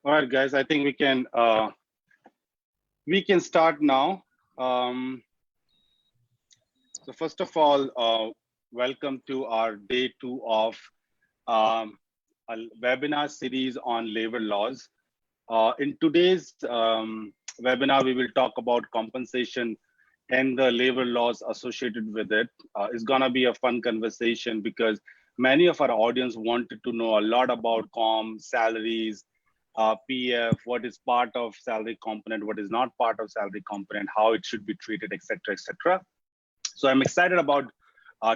All right, guys. I think we can start now. Um, so first of all, welcome to our day two of um, a webinar series on labor laws. In today's webinar, we will talk about compensation and the labor laws associated with it. It's gonna be a fun conversation because many of our audience wanted to know a lot about salaries, PF, what is part of salary component, what is not part of salary component, how it should be treated, etc., etc. So I'm excited about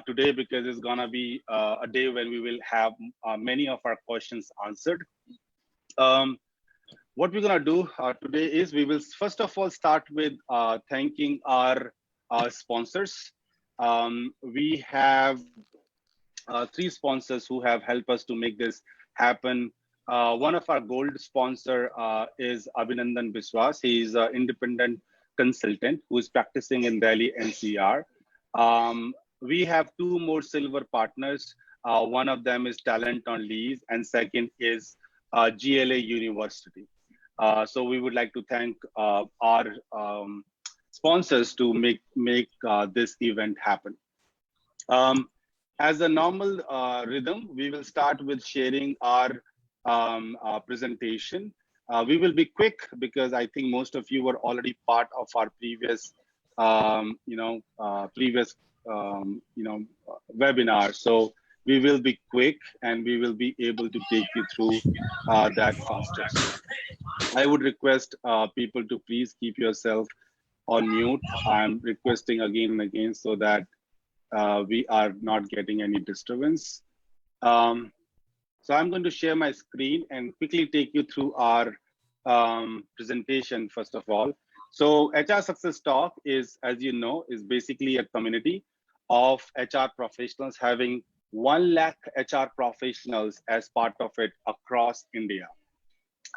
today because it's gonna be a day when we will have many of our questions answered. Um, what we're gonna do today is we will first of all start with thanking our sponsors. We have three sponsors who have helped us to make this happen. One of our gold sponsor is Abhinandan Biswas. He is an independent consultant who is practicing in Delhi NCR. We have two more silver partners. One of them is Talent on Lease, and second is GLA University. So we would like to thank our sponsors to make this event happen. As a normal rhythm, we will start with sharing our presentation. We will be quick because I think most of you were already part of our previous, previous, webinar. So we will be quick and we will be able to take you through that faster. So I would request people to please keep yourself on mute. I'm requesting again and again so that we are not getting any disturbance. Um, so I'm going to share my screen and quickly take you through our presentation first of all. So HR Success Talk is, as you know, is basically a community of HR professionals having 1 lakh HR professionals as part of it across India.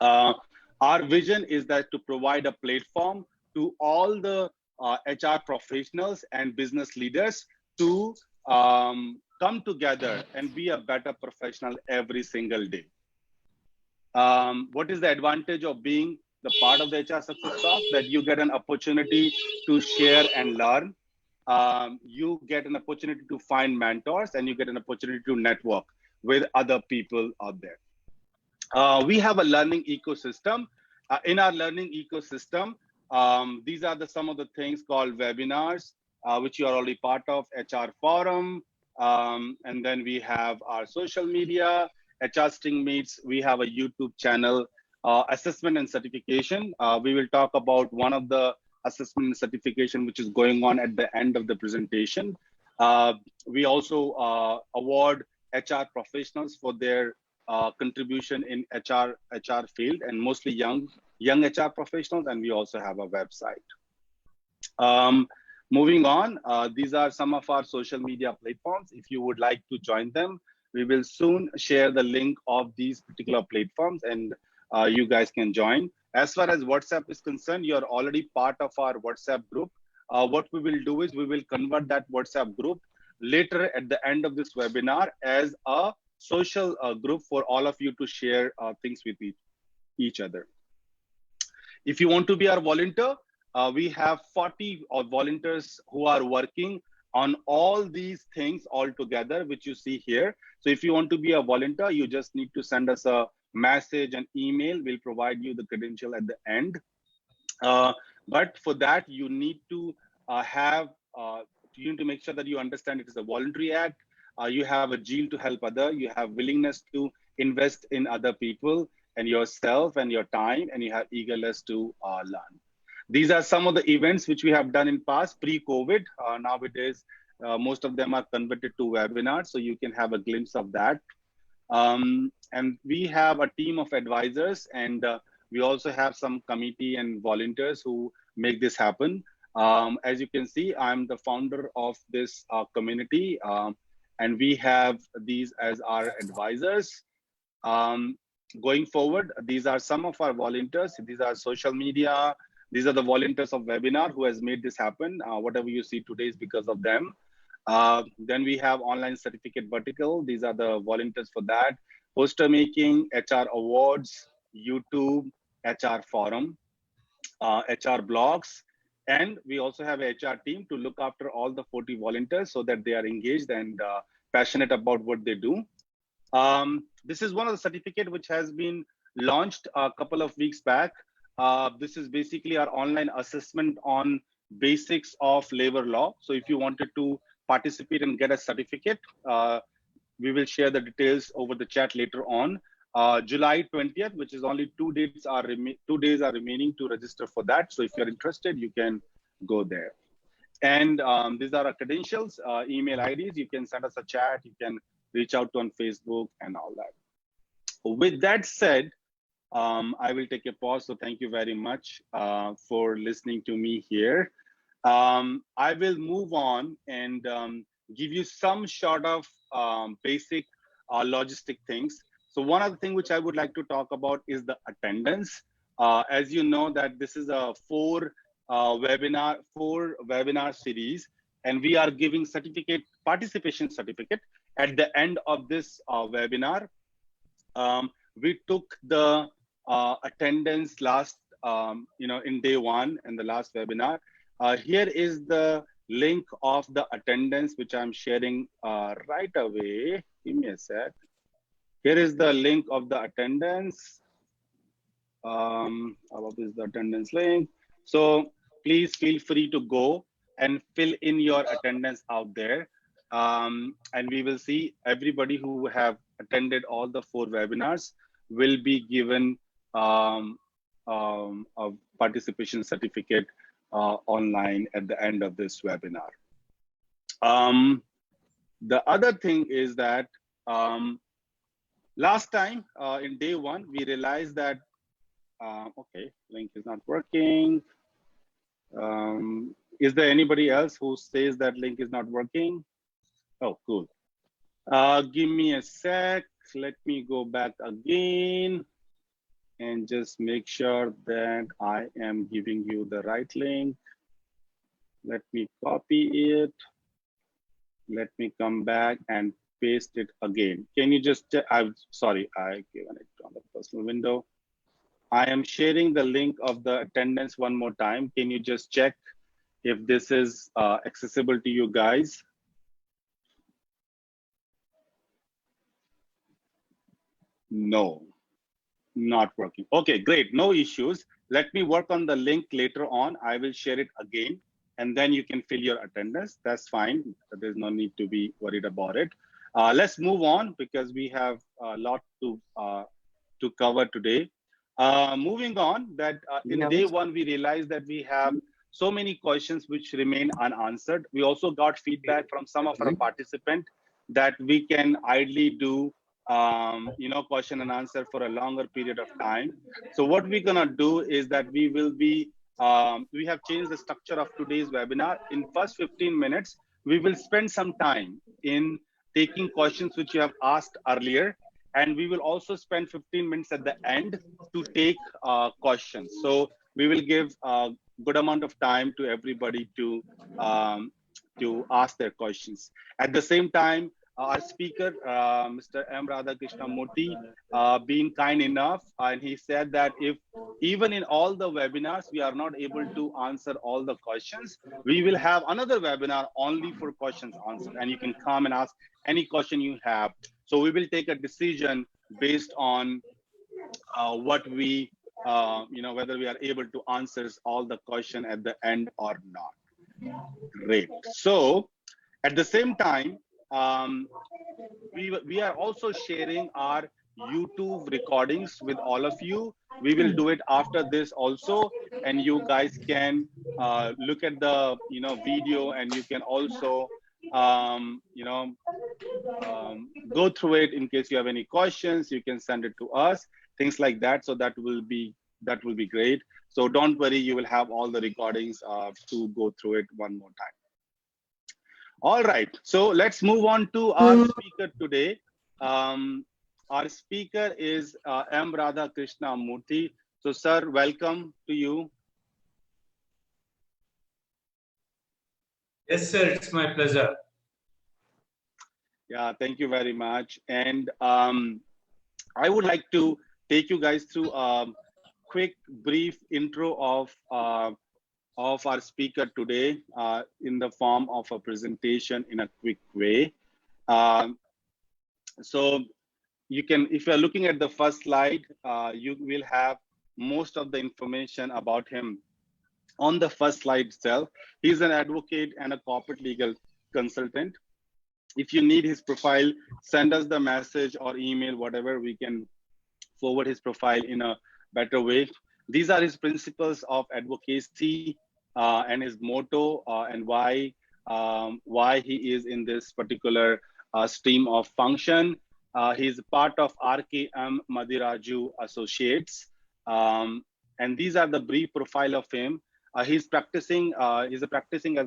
Our vision is that to provide a platform to all the HR professionals and business leaders to come together and be a better professional every single day. What is the advantage of being the part of the HR Success Talk? That you get an opportunity to share and learn. You get an opportunity to find mentors and you get an opportunity to network with other people out there. We have a learning ecosystem. In our learning ecosystem, these are some of the things called webinars, which you are already part of, HR Forum, and then we have our social media, HR Sting Meets, we have a YouTube channel, assessment and certification. We will talk about one of the assessment and certification which is going on at the end of the presentation. We also award HR professionals for their contribution in HR field, and mostly young HR professionals, and we also have a website. Moving on, these are some of our social media platforms. If you would like to join them, we will soon share the link of these particular platforms and you guys can join. As far as WhatsApp is concerned, you're already part of our WhatsApp group. What we will do is we will convert that WhatsApp group later at the end of this webinar as a social group for all of you to share things with each other. If you want to be our volunteer, we have 40 volunteers who are working on all these things all together, which you see here. So if you want to be a volunteer, you just need to send us a message, an email. We'll provide you the credential at the end. But for that, you need to you need to make sure that you understand it is a voluntary act. You have a zeal to help other. You have willingness to invest in other people and yourself and your time, and you have eagerness to learn. These are some of the events which we have done in past pre-COVID. Nowadays, most of them are converted to webinars, so you can have a glimpse of that. And we have a team of advisors, and we also have some committee and volunteers who make this happen. As you can see, I'm the founder of this community, and we have these as our advisors. Going forward, these are some of our volunteers. These are social media. These are the volunteers of webinar who has made this happen. Whatever you see today is because of them. Then we have online certificate vertical. These are the volunteers for that. Poster making, HR awards, YouTube, HR forum, HR blogs, and we also have a HR team to look after all the 40 volunteers so that they are engaged and passionate about what they do. This is one of the certificate which has been launched a couple of weeks back. This is basically our online assessment on basics of labor law. So if you wanted to participate and get a certificate, we will share the details over the chat later on. July 20th, which is only 2 days are remaining to register for that. So if you're interested, you can go there. And these are our credentials, email IDs. You can send us a chat. You can reach out to on Facebook and all that. With that said, I will take a pause. So thank you very much for listening to me here. I will move on and give you some sort of basic logistic things. So one other thing which I would like to talk about is the attendance. As you know that this is a four webinar series, and we are giving participation certificate at the end of this webinar. We took the attendance last, in day one in the last webinar. Here is the link of the attendance, which I'm sharing right away. Give me a sec. Here is the link of the attendance. What is the attendance link? So please feel free to go and fill in your attendance out there. And we will see everybody who have attended all the 4 webinars will be given a participation certificate online at the end of this webinar. The other thing is that last time in day one, we realized that, okay, link is not working. Is there anybody else who says that link is not working? Oh, cool. Give me a sec. Let me go back again and just make sure that I am giving you the right link. Let me copy it. Let me come back and paste it again. Can you just, I'm sorry, I given it on the personal window. I am sharing the link of the attendance one more time. Can you just check if this is accessible to you guys? No, not working. Okay, great, no issues. Let me work on the link later on. I will share it again, and then you can fill your attendance. That's fine. There's no need to be worried about it. Let's move on because we have a lot to cover today. Moving on, that in day one, we realized that we have so many questions which remain unanswered. We also got feedback from some of our participants that we can idly do question and answer for a longer period of time. So what we're gonna do is that we will be, we have changed the structure of today's webinar. In first 15 minutes, we will spend some time in taking questions which you have asked earlier. And we will also spend 15 minutes at the end to take questions. So we will give a good amount of time to everybody to ask their questions. At the same time, our speaker, Mr. M. Radhakrishna Murthy, being kind enough, and he said that if even in all the webinars, we are not able to answer all the questions, we will have another webinar only for questions answered, and you can come and ask any question you have. So we will take a decision based on what we, whether we are able to answer all the question at the end or not. Great. So at the same time, we are also sharing our YouTube recordings with all of you. We will do it after this also, and you guys can look at the video, and you can also go through it. In case you have any questions, you can send it to us, things like that. So that will be great. So don't worry, you will have all the recordings to go through it one more time. All right, so let's move on to our speaker today. Our speaker is M. Radhakrishna Murthy. So sir, welcome to you. Yes, sir, it's my pleasure. Yeah, thank you very much. And I would like to take you guys through a quick, brief intro of our speaker today in the form of a presentation in a quick way. So you can, if you're looking at the first slide, you will have most of the information about him on the first slide itself. He's an advocate and a corporate legal consultant. If you need his profile, send us the message or email, whatever, we can forward his profile in a better way. These are his principles of advocacy and his motto and why he is in this particular stream of function. He's part of RKM Madiraju Associates. And these are the brief profile of him. He's practicing as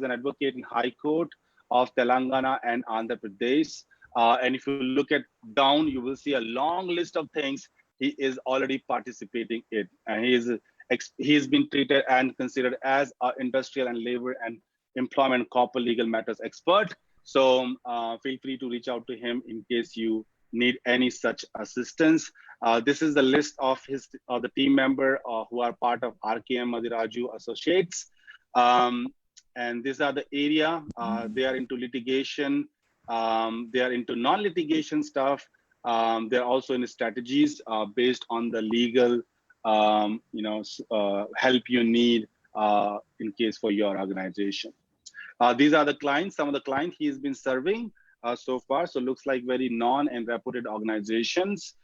an advocate in High Court of Telangana and Andhra Pradesh. And if you look at down, you will see a long list of things he is already participating in. And he's been treated and considered as an industrial and labor and employment corporate legal matters expert. So feel free to reach out to him in case you need any such assistance. This is the list of the team member who are part of RKM Madiraju Associates. And these are the area. They are into litigation. They are into non-litigation stuff. They're also in strategies based on the legal, help you need in case for your organization. These are the clients, some of the clients he's been serving so far. So looks like very known and reputed organizations.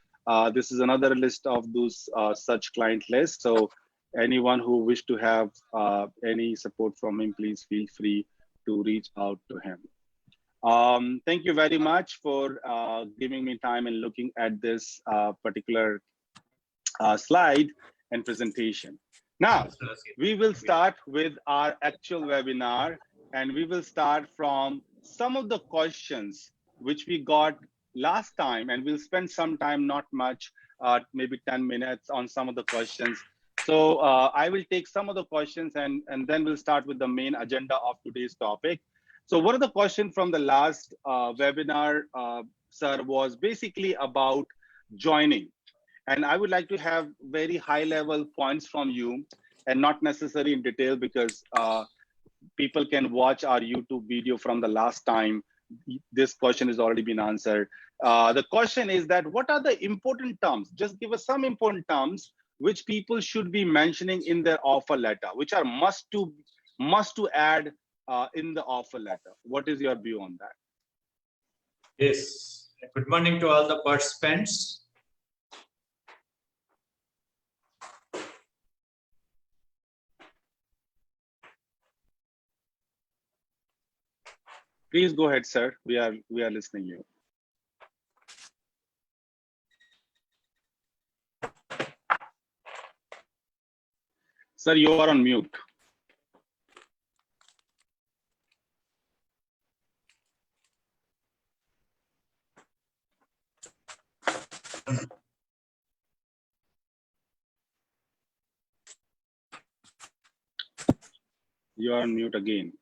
This is another list of those such client lists. So anyone who wish to have any support from him, please feel free to reach out to him. Thank you very much for giving me time and looking at this particular slide and presentation. Now, we will start with our actual webinar, and we will start from some of the questions which we got last time, and we'll spend some time, not much, maybe 10 minutes on some of the questions. So I will take some of the questions and then we'll start with the main agenda of today's topic. So one of the questions from the last webinar, sir, was basically about joining. And I would like to have very high level points from you and not necessarily in detail because people can watch our YouTube video from the last time. This question has already been answered. The question is that what are the important terms? Just give us some important terms which people should be mentioning in their offer letter, which are must to add in the offer letter. What is your view on that? Yes. Good morning to all the participants. Please go ahead, sir. We are listening to you. Sir, you are on mute. You are on mute again.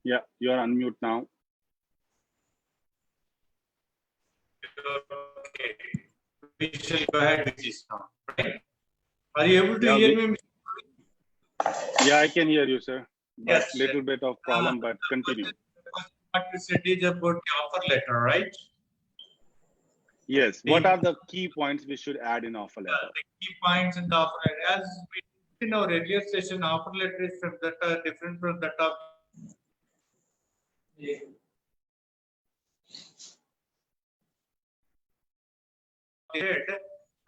Yeah, you are on mute now. Okay. We shall go ahead with this now. Right? Are you able to hear me? Yeah, I can hear you, sir. But Yes. Little bit of problem, but continue. What you said is about the offer letter, right? Yes. What are the key points we should add in offer letter? The key points in the offer letter. As we did in our earlier session, offer letter is from that different from that of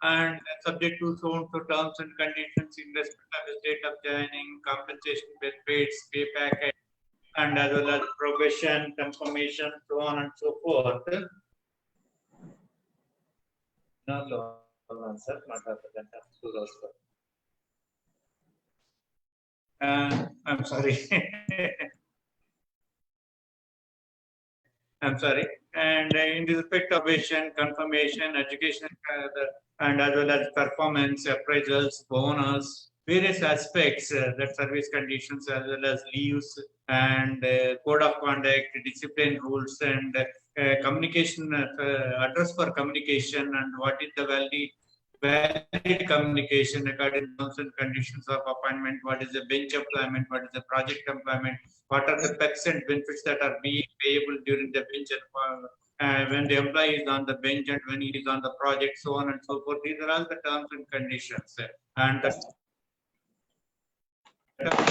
and subject to so terms and conditions in respect of the date of joining, compensation, benefits, pay package, and as well as probation, confirmation, so on and so forth. No, sir, I'm sorry. I'm sorry. And in respect of vision, confirmation, education, and as well as performance, appraisals, bonus, various aspects that service conditions as well as leaves and code of conduct, discipline rules, and communication address for communication, and what is the valid communication according to terms and conditions of appointment, what is the bench employment, what is the project employment, what are the perks and benefits that are being payable during the bench when the employee is on the bench and when he is on the project, so on and so forth. These are all the terms and conditions. And that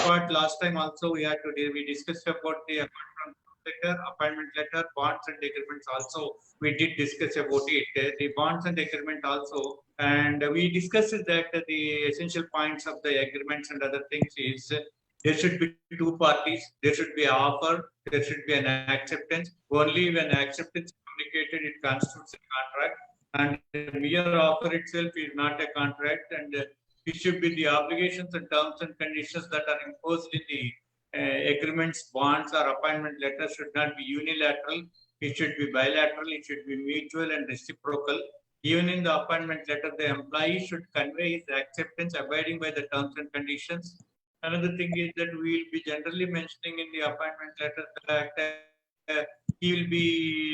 part last time also we discussed about the appointment letter, bonds and agreements also. We did discuss about it. The bonds and agreement also, and we discussed that the essential points of the agreements and other things is there should be two parties, there should be an offer, there should be an acceptance. Only when acceptance is communicated, it constitutes a contract, and mere offer itself is not a contract, and it should be the obligations and terms and conditions that are imposed in the agreements, bonds, or appointment letters should not be unilateral. It should be bilateral. It should be mutual and reciprocal. Even in the appointment letter, the employee should convey his acceptance, abiding by the terms and conditions. Another thing is that we will be generally mentioning in the appointment letter that he will be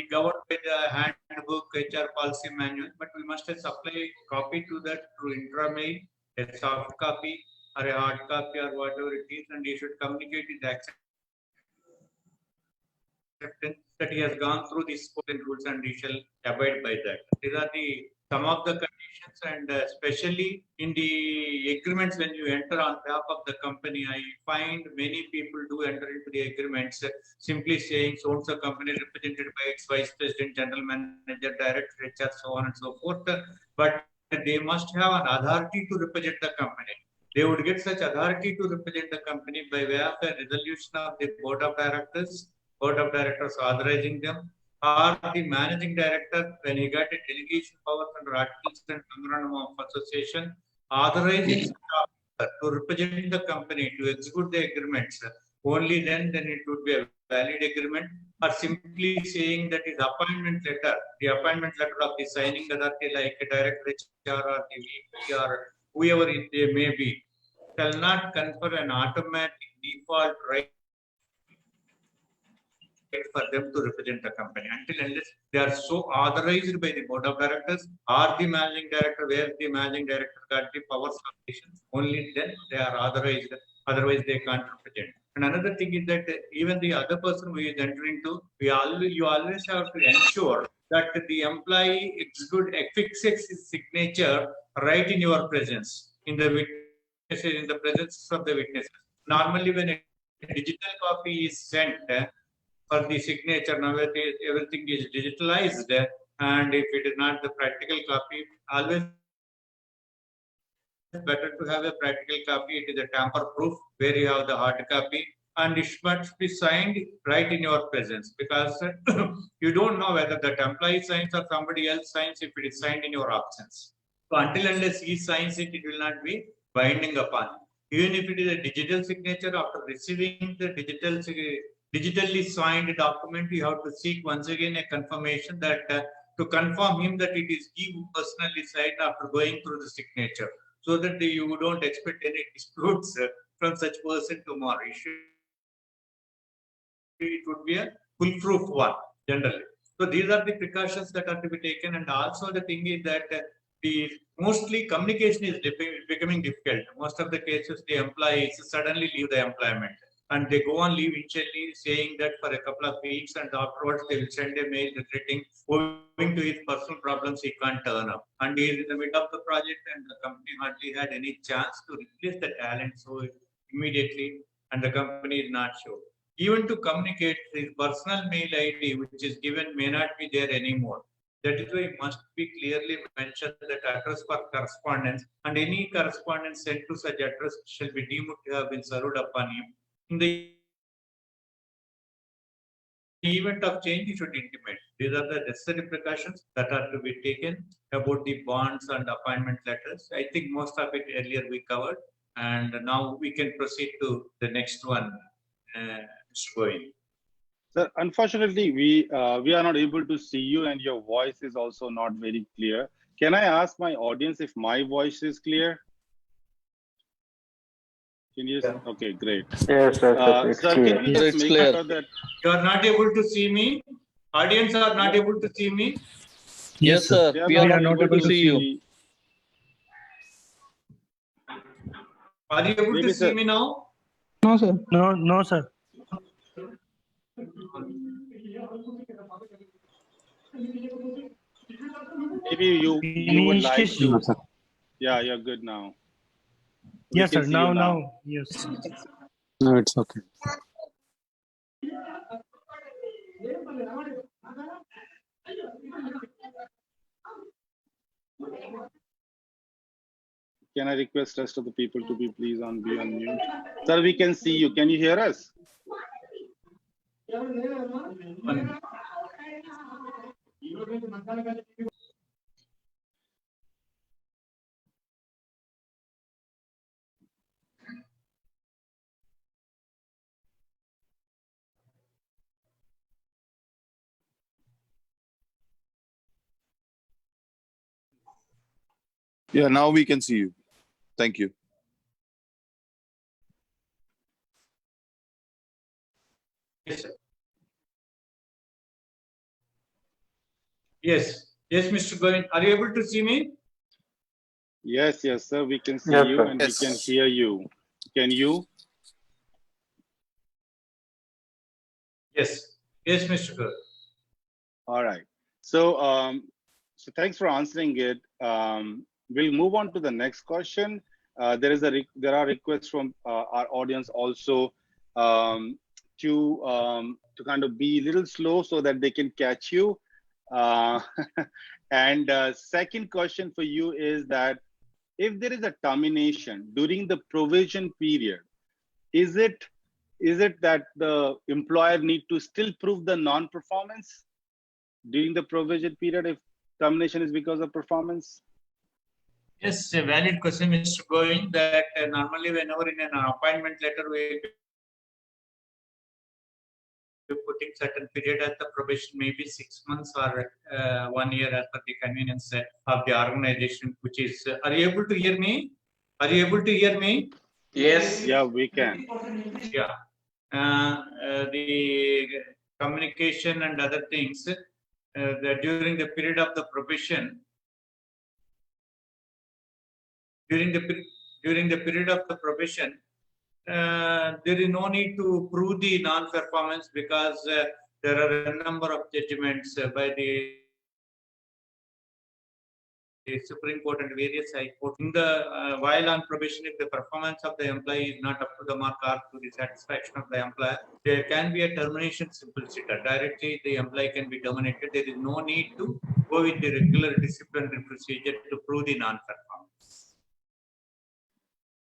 governed by the handbook, HR policy manual, but we must supply a copy to that through intramail, a soft copy or a hard copy or whatever it is, and he should communicate his acceptance that he has gone through these spoken rules and he shall abide by that. These are some of the conditions, and especially in the agreements when you enter on behalf of the company, I find many people do enter into the agreements simply saying so and so company represented by its vice president, general manager, director, HR, so on and so forth. But they must have an authority to represent the company. They would get such authority to represent the company by way of a resolution of the board of directors authorizing them, or the managing director, when he got a delegation power under articles and memorandum of association, authorizing to represent the company to execute the agreements. Only then it would be a valid agreement, or simply saying that his appointment letter, the appointment letter of the signing authority like a director HR or the VP or whoever it may be, shall not confer an automatic default right for them to represent the company until unless they are so authorized by the board of directors or the managing director, where the managing director got the powers of decision. Only then they are authorized. Otherwise, they can't represent. And another thing is that even the other person who is entering to, you always have to ensure that the employee affixes his signature right in your presence, in the witnesses, in the presence of the witnesses. Normally, when a digital copy is sent for the signature, now everything is digitalized, and if it is not the practical copy, always better to have a practical copy. It is a tamper-proof where you have the hard copy, and it must be signed right in your presence, because you don't know whether that employee signs or somebody else signs if it is signed in your absence. So until unless he signs it, it will not be binding upon. Even if it is a digital signature, after receiving the digitally signed document, you have to seek once again a confirmation that to confirm him that it is he who personally signed after going through the signature, so that you don't expect any disputes from such person tomorrow. It would be a foolproof one generally. So these are the precautions that are to be taken, and also the thing is that the mostly communication is becoming difficult. Most of the cases, the employees suddenly leave the employment and they go on leave initially, saying that for a couple of weeks, and afterwards they will send a mail regretting owing to his personal problems he can't turn up, and he is in the middle of the project and the company hardly had any chance to replace the talent so immediately, and the company is not sure. Even to communicate, his personal mail ID, which is given, may not be there anymore. That is why it must be clearly mentioned that address for correspondence, and any correspondence sent to such address shall be deemed to have been served upon him. In the event of change, you should intimate. These are the necessary precautions that are to be taken about the bonds and appointment letters. I think most of it earlier we covered, and now we can proceed to the next one. Mr. Goyal. Sir, unfortunately, we are not able to see you, and your voice is also not very clear. Can I ask my audience if my voice is clear? Can you? Okay, great. Yes, it's Sir, clear. can we just It's make clear. sure that You are not able to see me. Audience are not able to see me. Yes, sir. they are We are not not able to see you. Are you able Maybe, to see sir. me now? No, sir. No, sir. Maybe you would like to. Yeah, you're good now. We Yes, can sir. see you Now. Yes. No, it's okay. Can I request rest of the people to be please be on mute? Sir, we can see you. Can you hear us? Yeah, now we can see you. Thank you. Yes, sir. Yes, Mr. Govind. Are you able to see me? Yes, sir. We can see Yes, you sir. and Yes. we can hear you. Can you? Yes, Mr. Govind. All right. So, so thanks for answering it. We'll move on to the next question. There are requests from our audience also to kind of be a little slow so that they can catch you. And second question for you is that if there is a termination during the provision period, is it that the employer need to still prove the non-performance during the provision period if termination is because of performance? Yes, a valid question, Mr. Govind, that normally whenever in an appointment letter we will be putting certain period as the probation, maybe 6 months or 1 year as per the convenience of the organization, which is, are you able to hear me? Are you able to hear me? Yes. Yeah, we can. Yeah. The communication and other things during the period of the probation, during the period of the probation, there is no need to prove the non-performance because there are a number of judgments by the Supreme Court and various High Court. In the while on probation, if the performance of the employee is not up to the mark or to the satisfaction of the employer, there can be a termination simpliciter. Directly, the employee can be terminated. There is no need to go with the regular disciplinary procedure to prove the non-performance.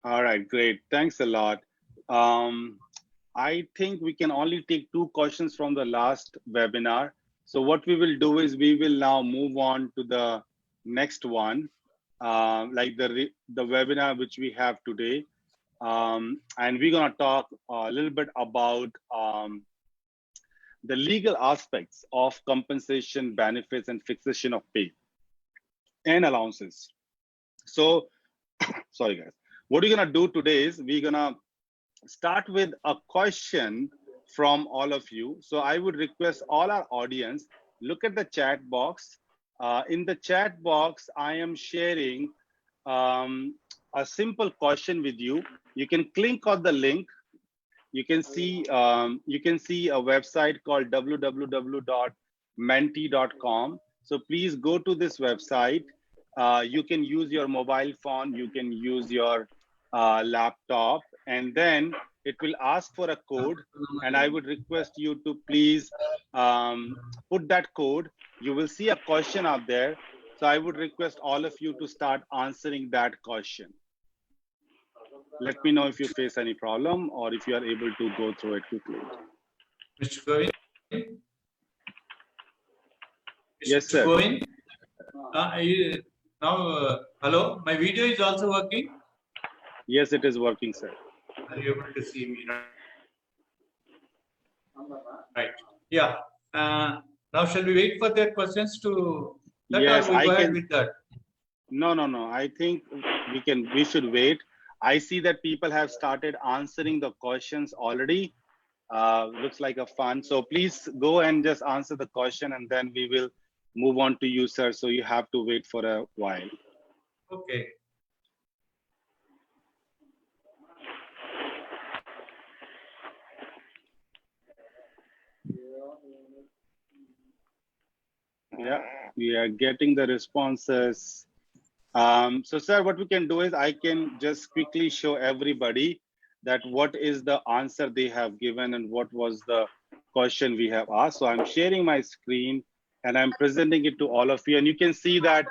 All right, great. Thanks a lot. I think we can only take 2 questions from the last webinar. So what we will do is we will now move on to the next one, like the webinar which we have today. And we're going to talk a little bit about the legal aspects of compensation, benefits, and fixation of pay and allowances. So, sorry guys. What we're going to do today is we're going to start with a question from all of you. So I would request all our audience, look at the chat box. In the chat box, I am sharing a simple question with you. You can click on the link. You can see a website called www.menti.com. So please go to this website. You can use your mobile phone. You can use your laptop, and then it will ask for a code. And I would request you to please put that code. You will see a question up there. So I would request all of you to start answering that question. Let me know if you face any problem or if you are able to go through it quickly. Mr. Govind? Yes, sir. Govind? Hello, my video is also working? Yes, it is working, sir. Are you able to see me? Right. Yeah. Now, shall we wait for their questions to that, yes, or we I go ahead can. with that? No. I think we should wait. I see that people have started answering the questions already. Looks like a fun. So please go and just answer the question, and then we will move on to you, sir. So you have to wait for a while. Okay. Yeah, we are getting the responses. So sir, what we can do is I can just quickly show everybody that what is the answer they have given and what was the question we have asked. So I'm sharing my screen and I'm presenting it to all of you. And you can see that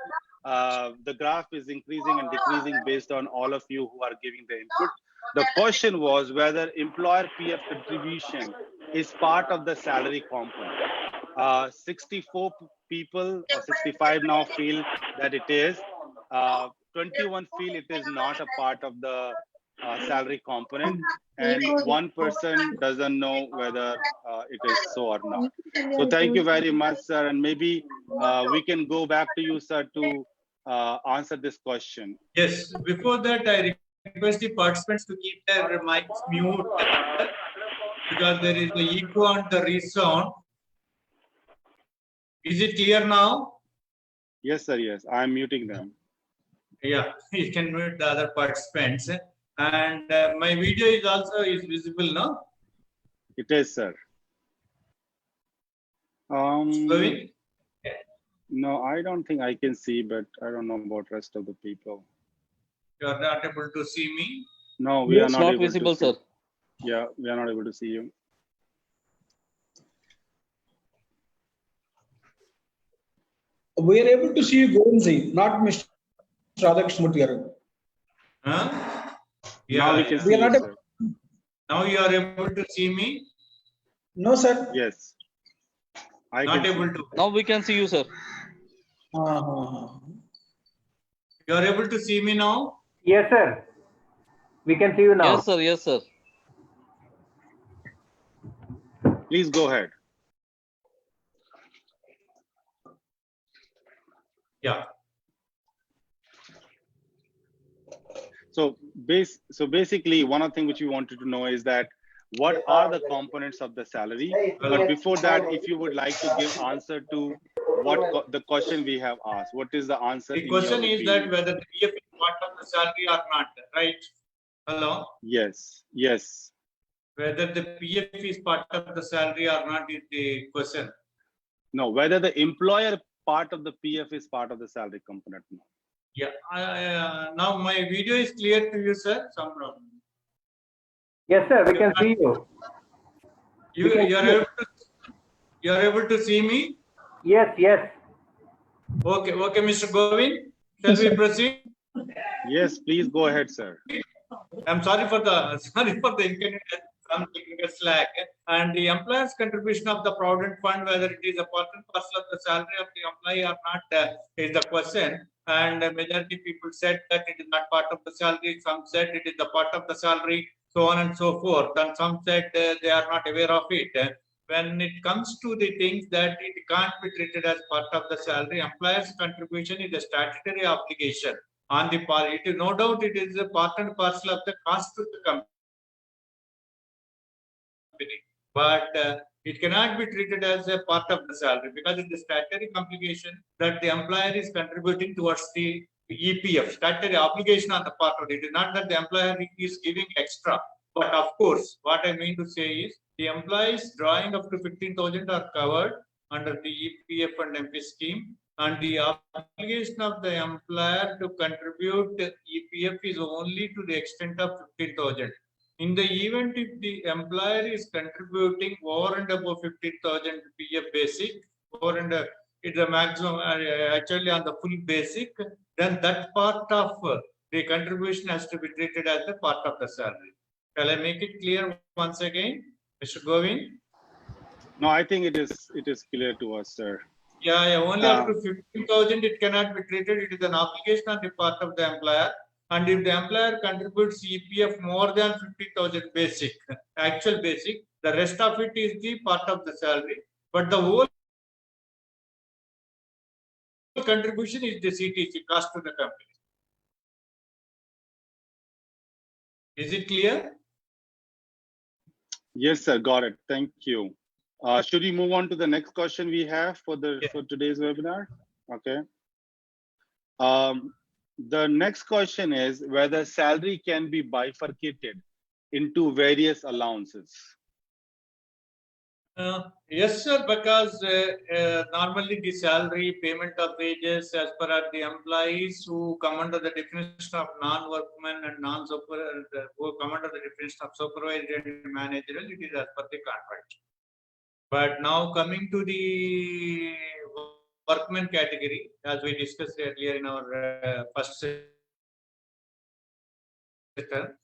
the graph is increasing and decreasing based on all of you who are giving the input. The question was whether employer PF contribution is part of the salary component. 64 people or 65 now feel that it is. 21 feel it is not a part of the salary component, and 1% doesn't know whether it is so or not. So thank you very much, sir. And maybe we can go back to you, sir, to answer this question. Yes, before that, I request the participants to keep their mics mute because there is the echo and the resound. Is it clear now? Yes, sir. Yes, I'm muting them. Yeah, you can mute the other participants. And my video is also visible now. It is, sir. Going? No, I don't think I can see, but I don't know about rest of the people. You are not able to see me? No, we are It's not not able visible, to see. sir. Yeah, we are not able to see you. We are able to see you, Govinji, not Mr. Radhakrishnan Garu. Huh? Now we can We see are you, not sir. Now you are able to see me? No, sir. Yes. I Not can able see. to. Now we can see you, sir. You are able to see me now? Yes, sir. We can see you now. Yes, sir. Yes, sir. Please go ahead. Yeah. So basically, one of the things which we wanted to know is that what are the components of the salary? But before that, if you would like to give answer to what the question we have asked, what is the answer? The question is that whether the PF is part of the salary or not, right? Hello? Yes. Yes. Whether the PF is part of the salary or not is the question. No, whether the employer part of the PF is part of the salary component. No. Yeah. Now my video is clear to you, sir. Some problem. Yes, sir. We can see you. You are able to see me? Yes, yes. Okay, Mr. Govind. Shall we proceed? Yes, please go ahead, sir. I'm sorry for the inconvenience, some technical slack. And the employer's contribution of the provident fund, whether it is a part and parcel of the salary of the employee or not, is the question. And majority people said that it is not part of the salary. Some said it is the part of the salary, so on and so forth. And some said they are not aware of it. When it comes to the things that it can't be treated as part of the salary, employer's contribution is a statutory obligation on the part. It is no doubt it is a part and parcel of the cost to the company, but it cannot be treated as a part of the salary because it is a statutory obligation that the employer is contributing towards the EPF, statutory obligation on the part of it. It is not that the employer is giving extra. But of course, what I mean to say is the employees drawing up to 15,000 are covered under the EPF and MP scheme, and the obligation of the employer to contribute EPF is only to the extent of 15,000. In the event if the employer is contributing over and above 15,000 PF basic, over and it's the maximum actually on the full basic, then that part of the contribution has to be treated as a part of the salary. Shall I make it clear once again, Mr. Govind? No, I think it is clear to us, sir. Yeah, only up to 15,000 it cannot be treated. It is an obligation on the part of the employer. And if the employer contributes EPF more than 50,000 basic, actual basic, the rest of it is the part of the salary. But the whole contribution is the CTC, cost to the company. Is it clear? Yes, sir. Got it. Thank you. Should we move on to the next question we have for today's webinar? Okay. The next question is whether salary can be bifurcated into various allowances. Yes, sir, because normally the salary, payment of wages as per the employees who come under the definition of non-workmen and non-super, who come under the definition of supervisory and managerial, it is as per the contract. But now coming to the workmen category, as we discussed earlier in our first session,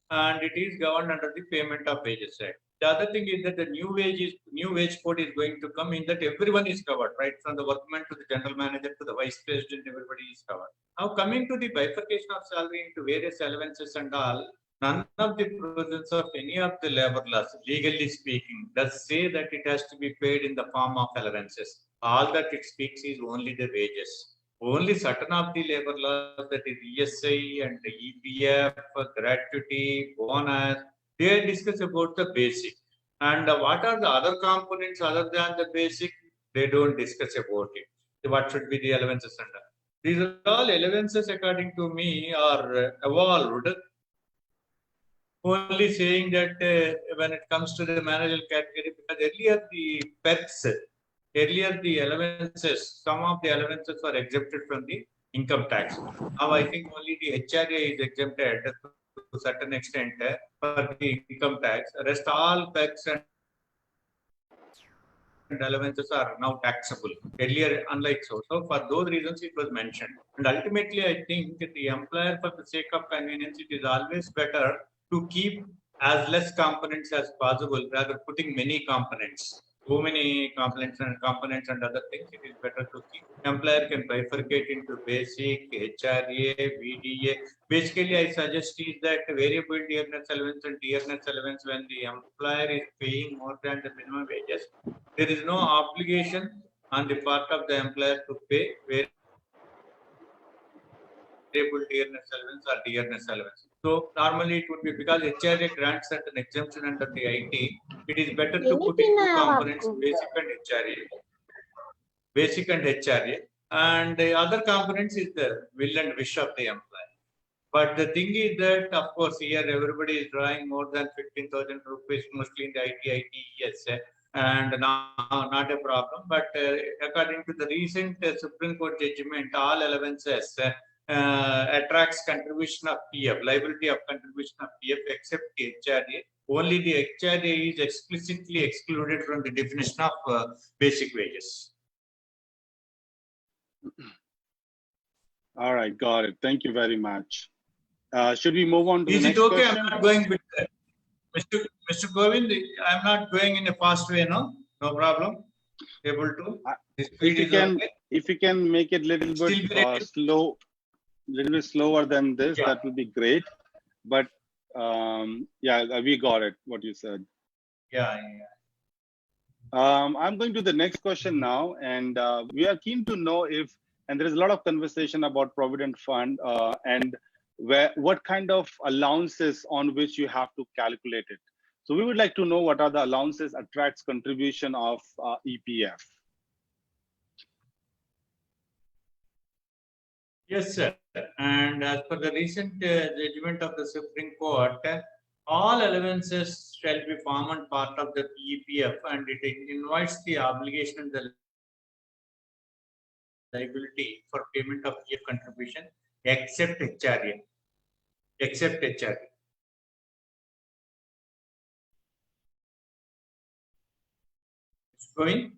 and it is governed under the Payment of Wages Act. The other thing is that the new wage code is going to come in that everyone is covered, right? From the workman to the general manager to the vice president, everybody is covered. Now coming to the bifurcation of salary into various allowances and all, none of the provisions of any of the labor laws, legally speaking, does say that it has to be paid in the form of allowances. All that it speaks is only the wages. Only certain of the labor laws, that is ESI and the EPF, gratuity, bonus, they discuss about the basic. And what are the other components other than the basic? They don't discuss about it. What should be the allowances under? These are all allowances, according to me, are evolved. Only saying that when it comes to the managerial category, because earlier the perks, earlier the allowances, some of the allowances were exempted from the income tax. Now I think only the HRA is exempted to a certain extent for the income tax. The rest all perks and allowances are now taxable. Earlier, unlike so. So for those reasons, it was mentioned. And ultimately, I think the employer, for the sake of convenience, it is always better to keep as less components as possible, rather putting many components. So many components and other things, it is better to keep. Employer can bifurcate into basic, HRA, VDA. Basically, I suggest is that variable dearness allowance and dearness allowance, when the employer is paying more than the minimum wages, there is no obligation on the part of the employer to pay variable dearness allowance or dearness allowance. So normally it would be, because HRA grants certain exemption under the IT, it is better to put in two components, basic and HRA. Basic and HRA. And the other components is the will and wish of the employer. But the thing is that, of course, here everybody is drawing more than 15,000 rupees, mostly in the ITES, and not a problem. But according to the recent Supreme Court judgment, all allowances attracts contribution of PF, liability of contribution of PF, except the HRA. Only the HRA is explicitly excluded from the definition of basic wages. All right, got it. Thank you very much. Should we move on to is the next it okay? question? I'm not going with Mr. Govind. I'm not going in a fast way, no? No problem. Able to. If you can make it a little bit slower than this, that would be great. But yeah, we got it. What you said. Yeah. I'm going to the next question now, and we are keen to know if, and there is a lot of conversation about Provident Fund and what kind of allowances on which you have to calculate it. So we would like to know what are the allowances attracts contribution of EPF. Yes, sir. And as per the recent judgment of the Supreme Court, all allowances shall be formed part of the EPF, and it invites the obligation and the liability for payment of EPF contribution, except HRA. Except HRA. It's going?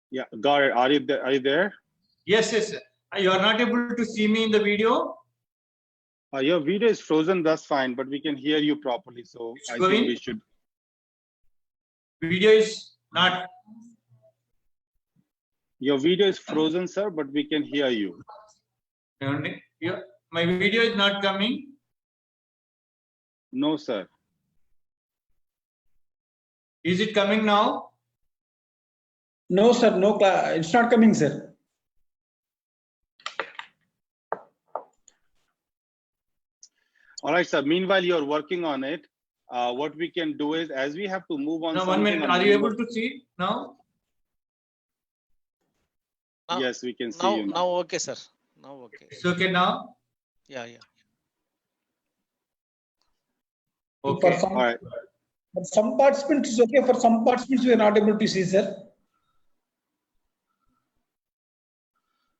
Yeah, got it. Are you there? Yes, sir. You are not able to see me in the video? Your video is frozen, that's fine, but we can hear you properly. So I think we should. Video is not. Your video is frozen, sir, but we can hear you. My video is not coming? No, sir. Is it coming now? No, sir. No, it's not coming, sir. All right, sir. Meanwhile, you're working on it. What we can do is, as we have to move on. Now, 1 minute. Are you able to see now? Now- Yes, we can see Now, you now. now, okay, sir. Now, okay. It's okay now? Yeah, yeah. Okay. For some, All right. but some participants is okay. For some participants, we are not able to see, sir.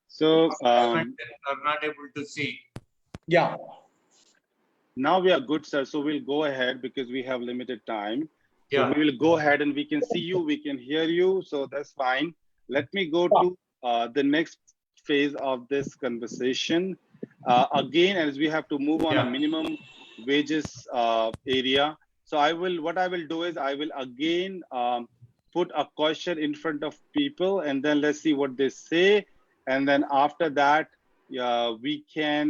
So Are not able to see. Yeah. now we are good, sir. So we'll go ahead because we have limited time. So Yeah. we will go ahead and we can see you, we can hear you. So that's fine. Let me go to the next phase of this conversation. Again, as we have to move on a Yeah. minimum wages area. So what I will do is I will again put a question in front of people and then let's see what they say. And then after that, we can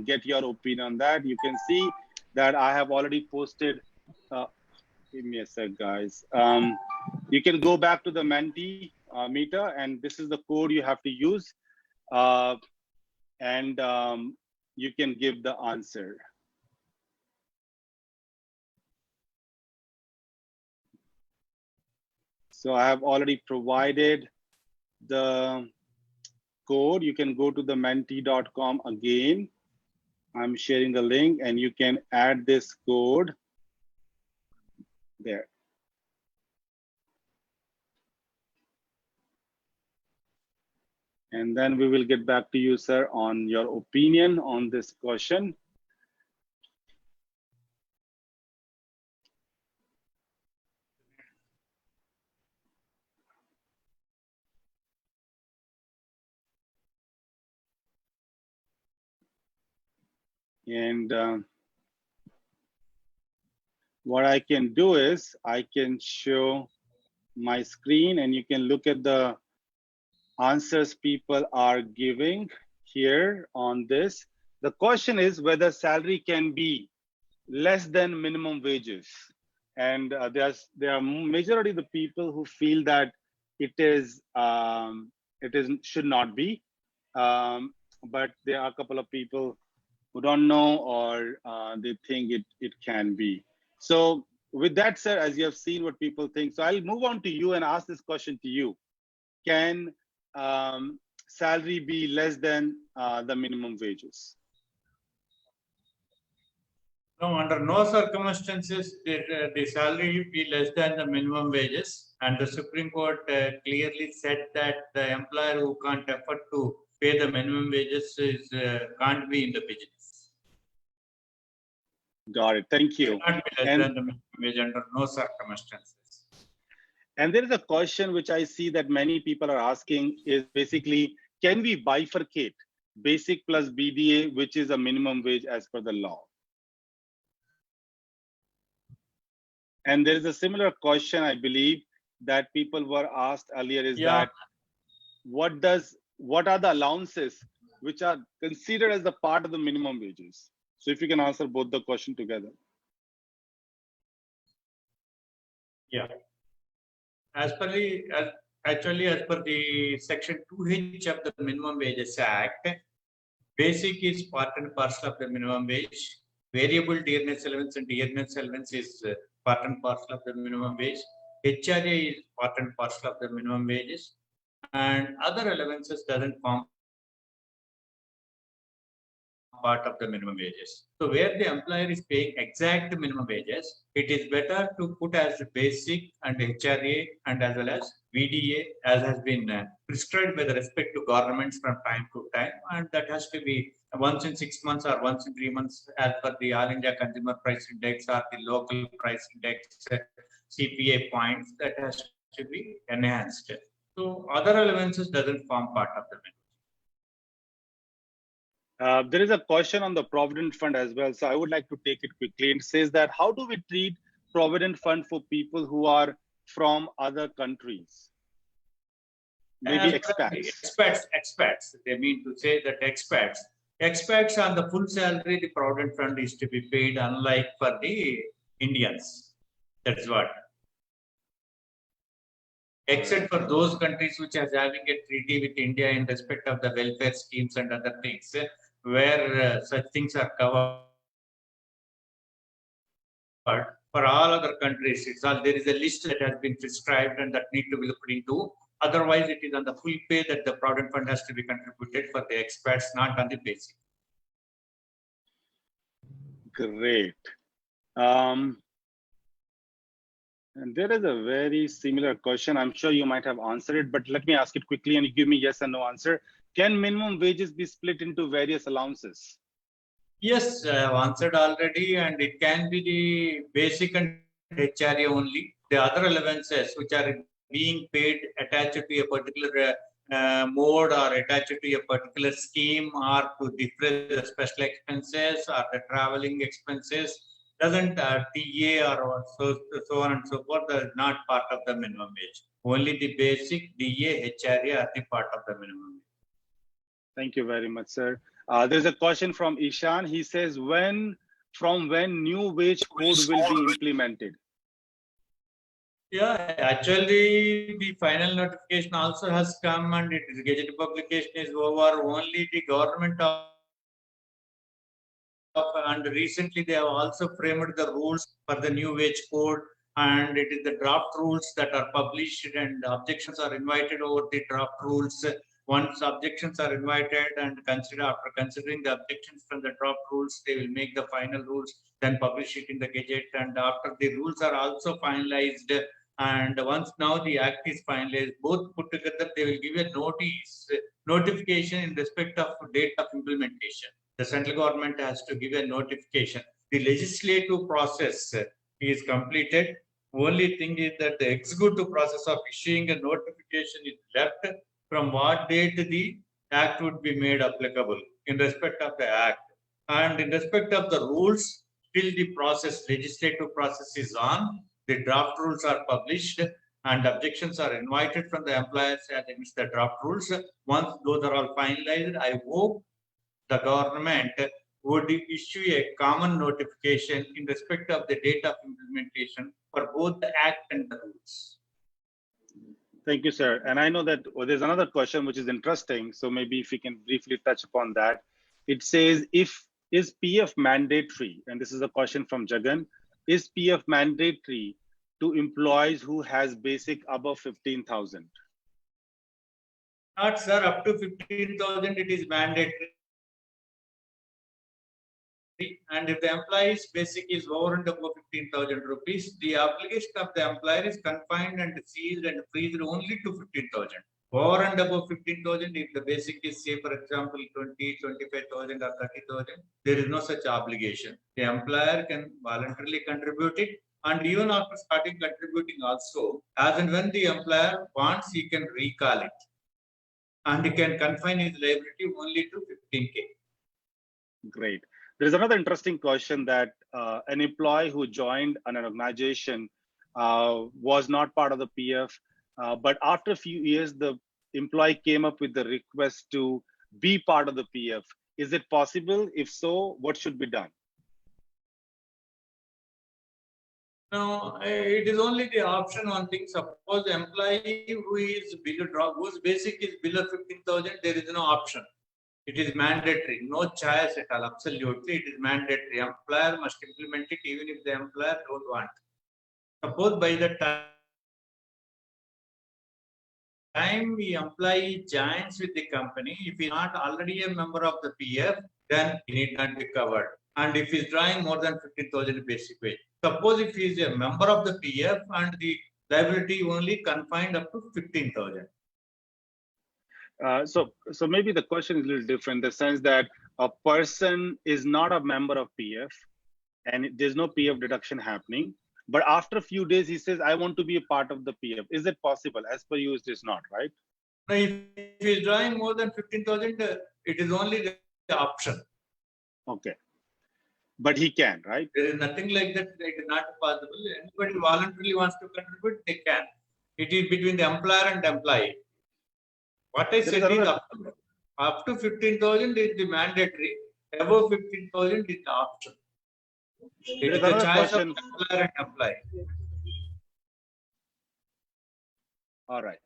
get your opinion on that. You can see that I have already posted. Give me a sec, guys. You can go back to the Menti meter, and this is the code you have to use, and you can give the answer. So I have already provided the code. You can go to the menti.com again. I'm sharing the link and you can add this code there. And then we will get back to you, sir, on your opinion on this question. And what I can do is I can show my screen and you can look at the answers people are giving here on this. The question is whether salary can be less than minimum wages. And there are majority of the people who feel that it should not be. But there are a couple of people who don't know or they think it can be. So with that said, as you have seen what people think, so I'll move on to you and ask this question to you. Can salary be less than the minimum wages? No, under no circumstances the salary will be less than the minimum wages. And the Supreme Court clearly said that the employer who can't afford to pay the minimum wages can't be in the business. Got it. Thank you. Cannot be less than the minimum wage under no circumstances. And there is a question which I see that many people are asking is basically, can we bifurcate basic plus BDA, which is a minimum wage as per the law? And there is a similar question, I believe, that people were asked earlier is that what are the allowances which are considered as the part of the minimum wages? So if you can answer both the question together. Yeah. As per the section 2H of the Minimum Wages Act, basic is part and parcel of the minimum wage. Variable dearness allowance and dearness allowance is part and parcel of the minimum wage. HRA is part and parcel of the minimum wages, and other allowances doesn't form part of the minimum wages. So where the employer is paying exact minimum wages, it is better to put as basic and HRA and as well as VDA as has been prescribed with respect to governments from time to time, and that has to be once in 6 months or once in 3 months as per the All India Consumer Price Index or the local price index CPA points that has to be enhanced. So other allowances doesn't form part of the minimum. There is a question on the Provident Fund as well. So I would like to take it quickly. It says that how do we treat Provident Fund for people who are from other countries? Maybe expats. Expats. They mean to say that expats on the full salary, the Provident Fund is to be paid, unlike for the Indians. That's what. Except for those countries which are having a treaty with India in respect of the welfare schemes and other things, where such things are covered for all other countries. It's all, there is a list that has been prescribed and that need to be looked into. Otherwise, it is on the full pay that the Provident Fund has to be contributed for the expats, not on the basic. Great. And there is a very similar question. I'm sure you might have answered it, but let me ask it quickly and you give me yes or no answer. Can minimum wages be split into various allowances? Yes, I have answered already, and it can be the basic and HRA only. The other allowances which are being paid attached to a particular mode or attached to a particular scheme or to defray the special expenses or the traveling expenses doesn't TA or so on and so forth, are not part of the minimum wage. Only the basic DA, HRA are the part of the minimum wage. Thank you very much, sir. There's a question from Ishan. He says, from when new wage code will be implemented? Yeah, actually, the final notification also has come and it is Gazette publication is over. Only the government and recently they have also framed the rules for the new wage code, and it is the draft rules that are published and objections are invited over the draft rules. Once objections are invited and after considering the objections from the draft rules, they will make the final rules, then publish it in the Gazette. And after the rules are also finalized, and once now the act is finalized, both put together, they will give a notification in respect of date of implementation. The central government has to give a notification. The legislative process is completed. Only thing is that the executive process of issuing a notification is left. From what date the act would be made applicable in respect of the act. And in respect of the rules, till the legislative process is on, the draft rules are published and objections are invited from the employers against the draft rules. Once those are all finalized, I hope the government would issue a common notification in respect of the date of implementation for both the act and the rules. Thank you, sir. And I know that there's another question which is interesting. So maybe if we can briefly touch upon that. It says, is PF mandatory? And this is a question from Jagan. Is PF mandatory to employees who has basic above 15,000? Not, sir. Up to 15,000, it is mandatory. And if the employee's basic is over and above 15,000 rupees, the obligation of the employer is confined and seized and freezed only to 15,000. Over and above 15,000, if the basic is, say, for example, 20, 25,000 or 30,000, there is no such obligation. The employer can voluntarily contribute it. And even after starting contributing also, as and when the employer wants, he can recall it. And he can confine his liability only to 15K. Great. There's another interesting question that an employee who joined an organization was not part of the PF, but after a few years, the employee came up with the request to be part of the PF. Is it possible? If so, what should be done? No, it is only the option one thing. Suppose the employee who is below, whose basic is below 15,000, there is no option. It is mandatory, no choice at all. Absolutely, it is mandatory. Employer must implement it even if the employer don't want. Suppose by the time the employee joins with the company, if he is not already a member of the PF, then he need not be covered. And if he is drawing more than 15,000 basic wage. Suppose if he is a member of the PF and the liability only confined up to 15,000. So maybe the question is a little different in the sense that a person is not a member of PF and there's no PF deduction happening. But after a few days, he says, I want to be a part of the PF. Is it possible? As per you, it is not, right? Now, if he is drawing more than 15,000, it is only the option. Okay. But he can, right? There is nothing like that. It is not possible. Anybody voluntarily wants to contribute, they can. It is between the employer and employee. What I said is up to 15,000 is the mandatory. Above 15,000 is the option. It is the choice of employer and employee. All right.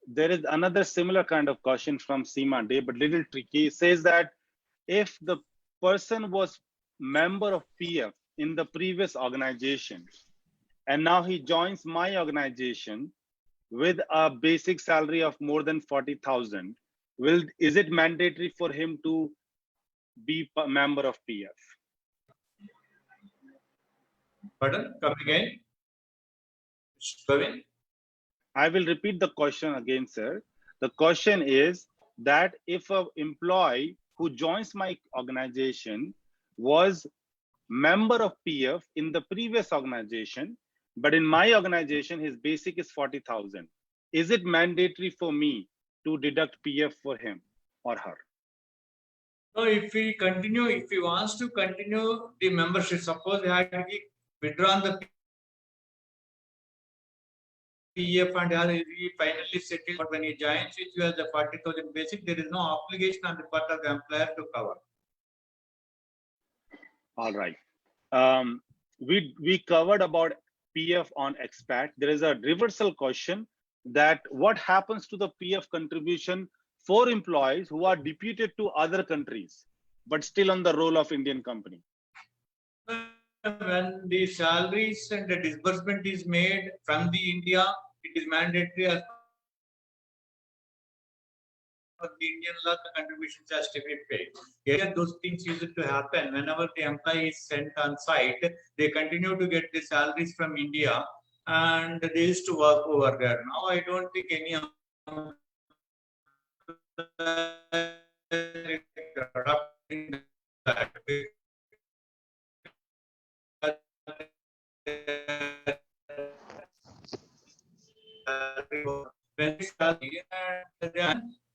There is another similar kind of question from Seema Day, but little tricky. It says that if the person was member of PF in the previous organization, and now he joins my organization with a basic salary of more than 40,000, is it mandatory for him to be a member of PF? Pardon? Come again. Praveen? I will repeat the question again, sir. The question is that if an employee who joins my organization was member of PF in the previous organization, but in my organization, his basic is 40,000. Is it mandatory for me to deduct PF for him or her? So if he wants to continue the membership, suppose he had withdrawn the PF and he finally settled, but when he joins it, you have the 40,000 basic, there is no obligation on the part of the employer to cover. All right. We covered about PF on expat. There is a reversal question that what happens to the PF contribution for employees who are deputed to other countries, but still on the roll of Indian company? When the salaries and the disbursement is made from the India, it is mandatory as per the Indian law, the contributions has to be paid. Here, those things used to happen. Whenever the employee is sent on site, they continue to get the salaries from India and they used to work over there. Now, I don't think any of when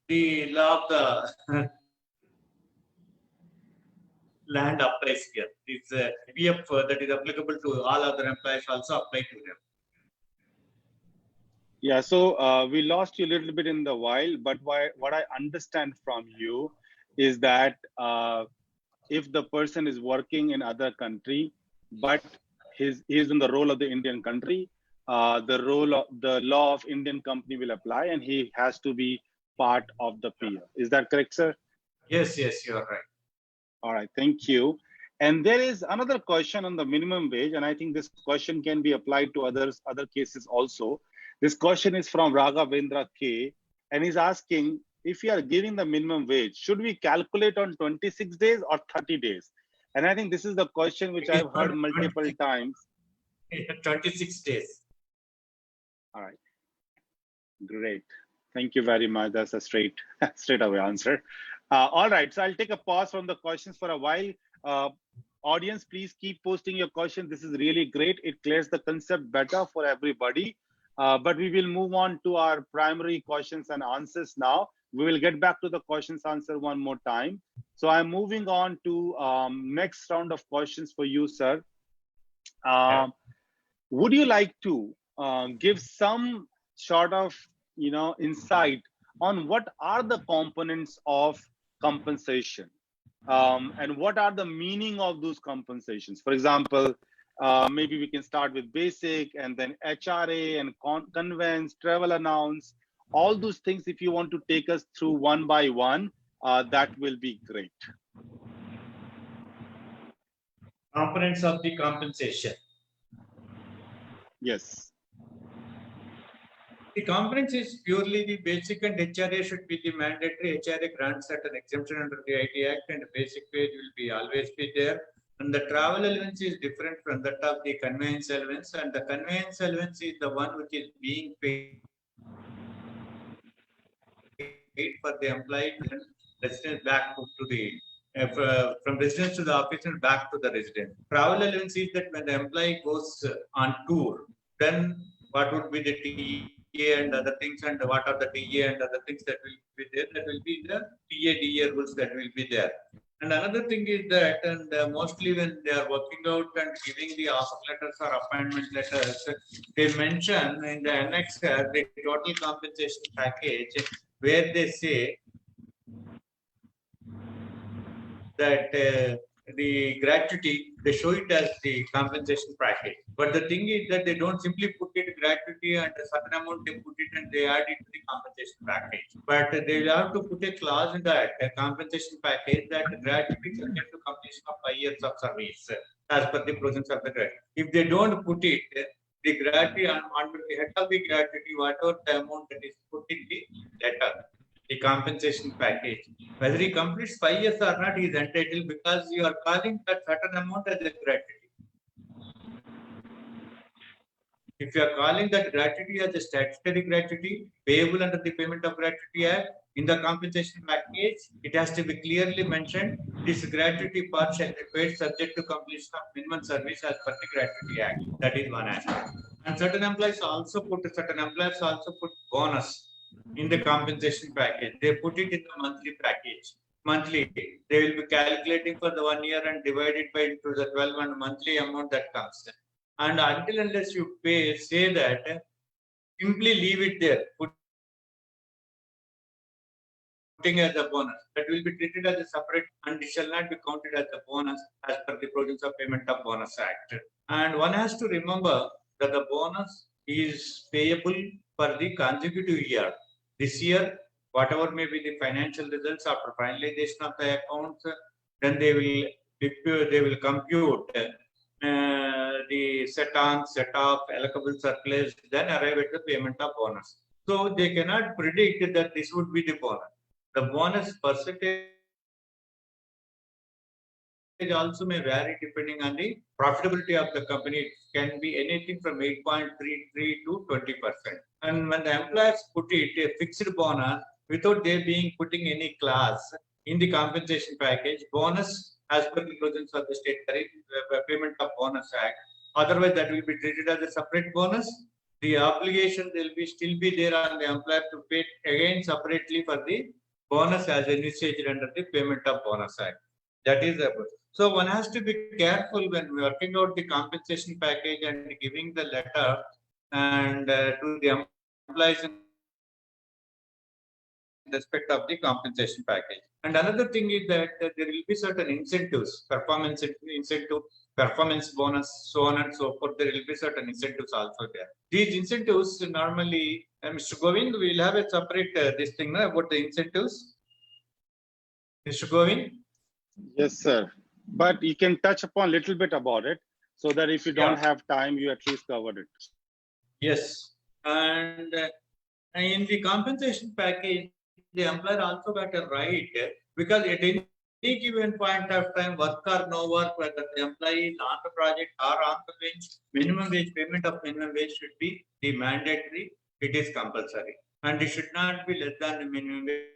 the law of the land applies here. This PF that is applicable to all other employees also apply to them. Yeah, so we lost you a little bit in the while, but what I understand from you is that if the person is working in other country, but he is in the role of the Indian country, the law of Indian company will apply and he has to be part of the PF. Is that correct, sir? Yes, you are right. All right, thank you. And there is another question on the minimum wage, and I think this question can be applied to other cases also. This question is from Raghavendra K, and he's asking, if you are giving the minimum wage, should we calculate on 26 days or 30 days? And I think this is the question which I've heard multiple times. 26 days. All right, great. Thank you very much. That's a straight away answer. All right, so I'll take a pause from the questions for a while. Audience, please keep posting your questions. This is really great. It clears the concept better for everybody. But we will move on to our primary questions and answers now. We will get back to the questions answer one more time. So I'm moving on to next round of questions for you, sir. Would you like to give some sort of insight on what are the components of compensation and what are the meaning of those compensations? For example, maybe we can start with basic and then HRA and conveyance, travel allowance, all those things. If you want to take us through one by one, that will be great. Components of the compensation. Yes. The components is purely the basic, and HRA should be the mandatory. HRA grants certain exemption under the IT Act, and the basic wage will always be there. And the travel allowance is different from that of the conveyance allowance, and the conveyance allowance is the one which is being paid for the employee residence back to the from residence to the office and back to the residence. Travel allowance is that when the employee goes on tour, then what would be the TA and other things, and what are the TA and other things that will be there? That will be the TA rules that will be there. And another thing is that, and mostly when they are working out and giving the offer letters or appointment letters, they mention in the annex the total compensation package, where they say that the gratuity, they show it as the compensation package. But the thing is that they don't simply put it gratuity and a certain amount they put it and they add it to the compensation package. But they will have to put a clause in that compensation package that gratuity is subject to completion of 5 years of service as per the provisions of the gratuity. If they don't put it, the gratuity under the head of the gratuity, whatever the amount that is put in the letter, the compensation package, whether he completes 5 years or not, he is entitled because you are calling that certain amount as a gratuity. If you are calling that gratuity as a statutory gratuity payable under the Payment of Gratuity Act, in the compensation package, it has to be clearly mentioned this gratuity part shall be paid subject to completion of minimum service as per the Gratuity Act. That is one aspect. And certain employers also put bonus in the compensation package. They put it in the monthly package. Monthly, they will be calculating for the 1 year and divide it by into the 12 and monthly amount that comes. And until unless you pay, say that, simply leave it there, putting as a bonus. That will be treated as a separate and it shall not be counted as a bonus as per the provisions of Payment of Bonus Act. And one has to remember that the bonus is payable for the consecutive year. This year, whatever may be the financial results after finalization of the accounts, then they will compute the set on, set off, allocable surplus, then arrive at the payment of bonus. So they cannot predict that this would be the bonus. The bonus percentage also may vary depending on the profitability of the company. It can be anything from 8.33 to 20%. And when the employers put it a fixed bonus without they being putting any clause in the compensation package, bonus as per the provisions of the State Payment of Bonus Act. Otherwise, that will be treated as a separate bonus. The obligation will be still be there on the employer to pay again separately for the bonus as envisaged under the Payment of Bonus Act. That is so one has to be careful when working out the compensation package and giving the letter and to the employees in respect of the compensation package. And another thing is that there will be certain incentives, performance incentive, performance bonus, so on and so forth. There will be certain incentives also there. These incentives normally, Mr. Govind, we will have a separate this thing about the incentives. Mr. Govind? Yes, sir. But you can touch upon a little bit about it so that if you don't have time, you at least covered it. Yes. And in the compensation package, the employer also got a right because at any given point of time, work or no work, whether the employee is on the project or on the bench, minimum wage, payment of minimum wage should be the mandatory. It is compulsory. And it should not be less than the minimum wage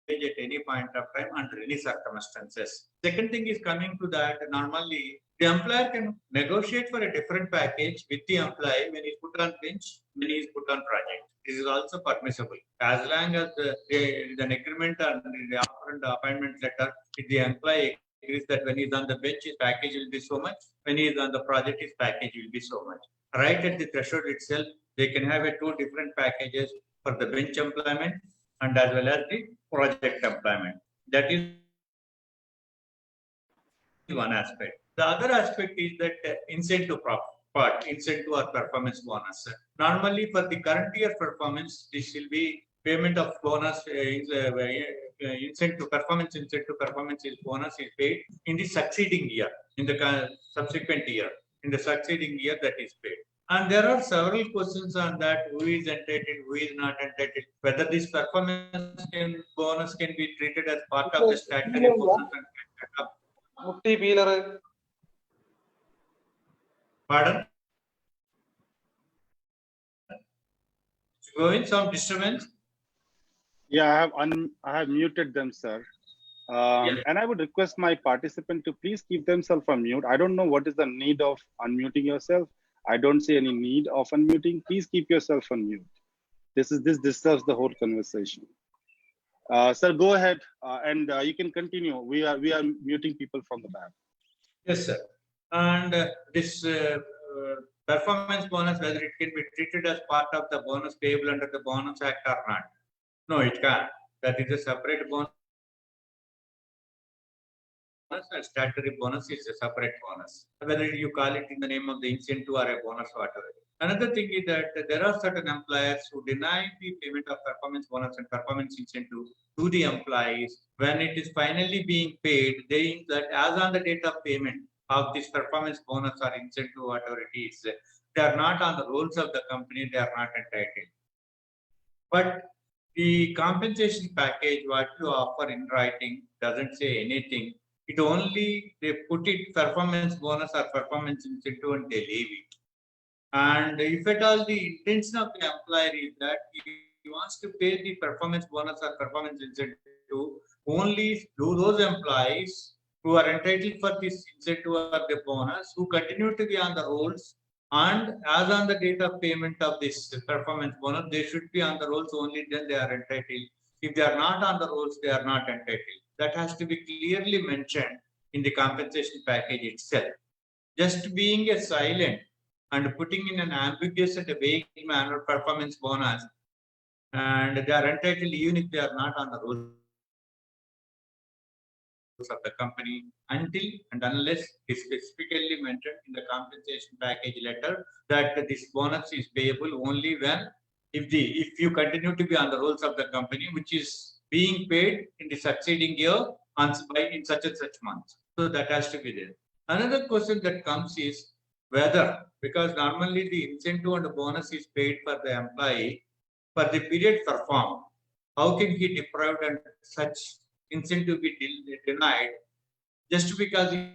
at any point of time under any circumstances. Second thing is coming to that, normally the employer can negotiate for a different package with the employee when he is put on bench, when he is put on project. This is also permissible as long as the agreement and the offer and the appointment letter, if the employee agrees that when he is on the bench, his package will be so much, when he is on the project, his package will be so much. Right at the threshold itself, they can have two different packages for the bench employment and as well as the project employment. That is one aspect. The other aspect is that incentive part, incentive or performance bonus. Normally for the current year performance, this will be payment of bonus, incentive, performance is bonus is paid in the succeeding year, in the subsequent year, in the succeeding year that is paid. And there are several questions on that, who is entitled, who is not entitled, whether this performance bonus can be treated as part of the statutory bonus. Pardon? Going some disturbance? Yeah, I have muted them, sir. And I would request my participant to please keep themselves on mute. I don't know what is the need of unmuting yourself. I don't see any need of unmuting. Please keep yourself on mute. This disturbs the whole conversation. Sir, go ahead and you can continue. We are muting people from the back. Yes, sir. And this performance bonus, whether it can be treated as part of the bonus payable under the Bonus Act or not. No, it can't. That is a separate bonus and statutory bonus is a separate bonus. Whether you call it in the name of the incentive or a bonus, whatever. Another thing is that there are certain employers who deny the payment of performance bonus and performance incentive to the employees. When it is finally being paid, they that as on the date of payment of this performance bonus or incentive, whatever it is, they are not on the rolls of the company, they are not entitled. But the compensation package, what you offer in writing, doesn't say anything. It only, they put it performance bonus or performance incentive and they leave it. And if at all the intention of the employer is that he wants to pay the performance bonus or performance incentive only to those employees who are entitled for this incentive or the bonus, who continue to be on the rolls, and as on the date of payment of this performance bonus, they should be on the rolls only, then they are entitled. If they are not on the rolls, they are not entitled. That has to be clearly mentioned in the compensation package itself. Just being a silent and putting in an ambiguous and a vague manner performance bonus, and they are entitled even if they are not on the rolls of the company until and unless is specifically mentioned in the compensation package letter that this bonus is payable only when if you continue to be on the rolls of the company, which is being paid in the succeeding year in such and such months. So that has to be there. Another question that comes is whether, because normally the incentive and the bonus is paid for the employee for the period performed, how can he deprived and such incentive be denied just because he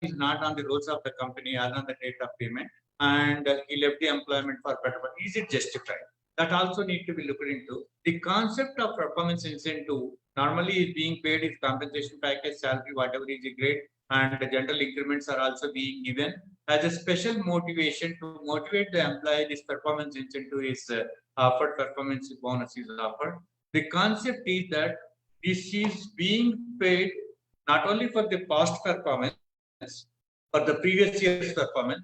is not on the rolls of the company as on the date of payment and he left the employment for better? Is it justified? That also need to be looked into. The concept of performance incentive normally is being paid if compensation package, salary, whatever is a grade, and the general increments are also being given as a special motivation to motivate the employee. This performance incentive is offered, performance bonus is offered. The concept is that this is being paid not only for the past performance, for the previous year's performance,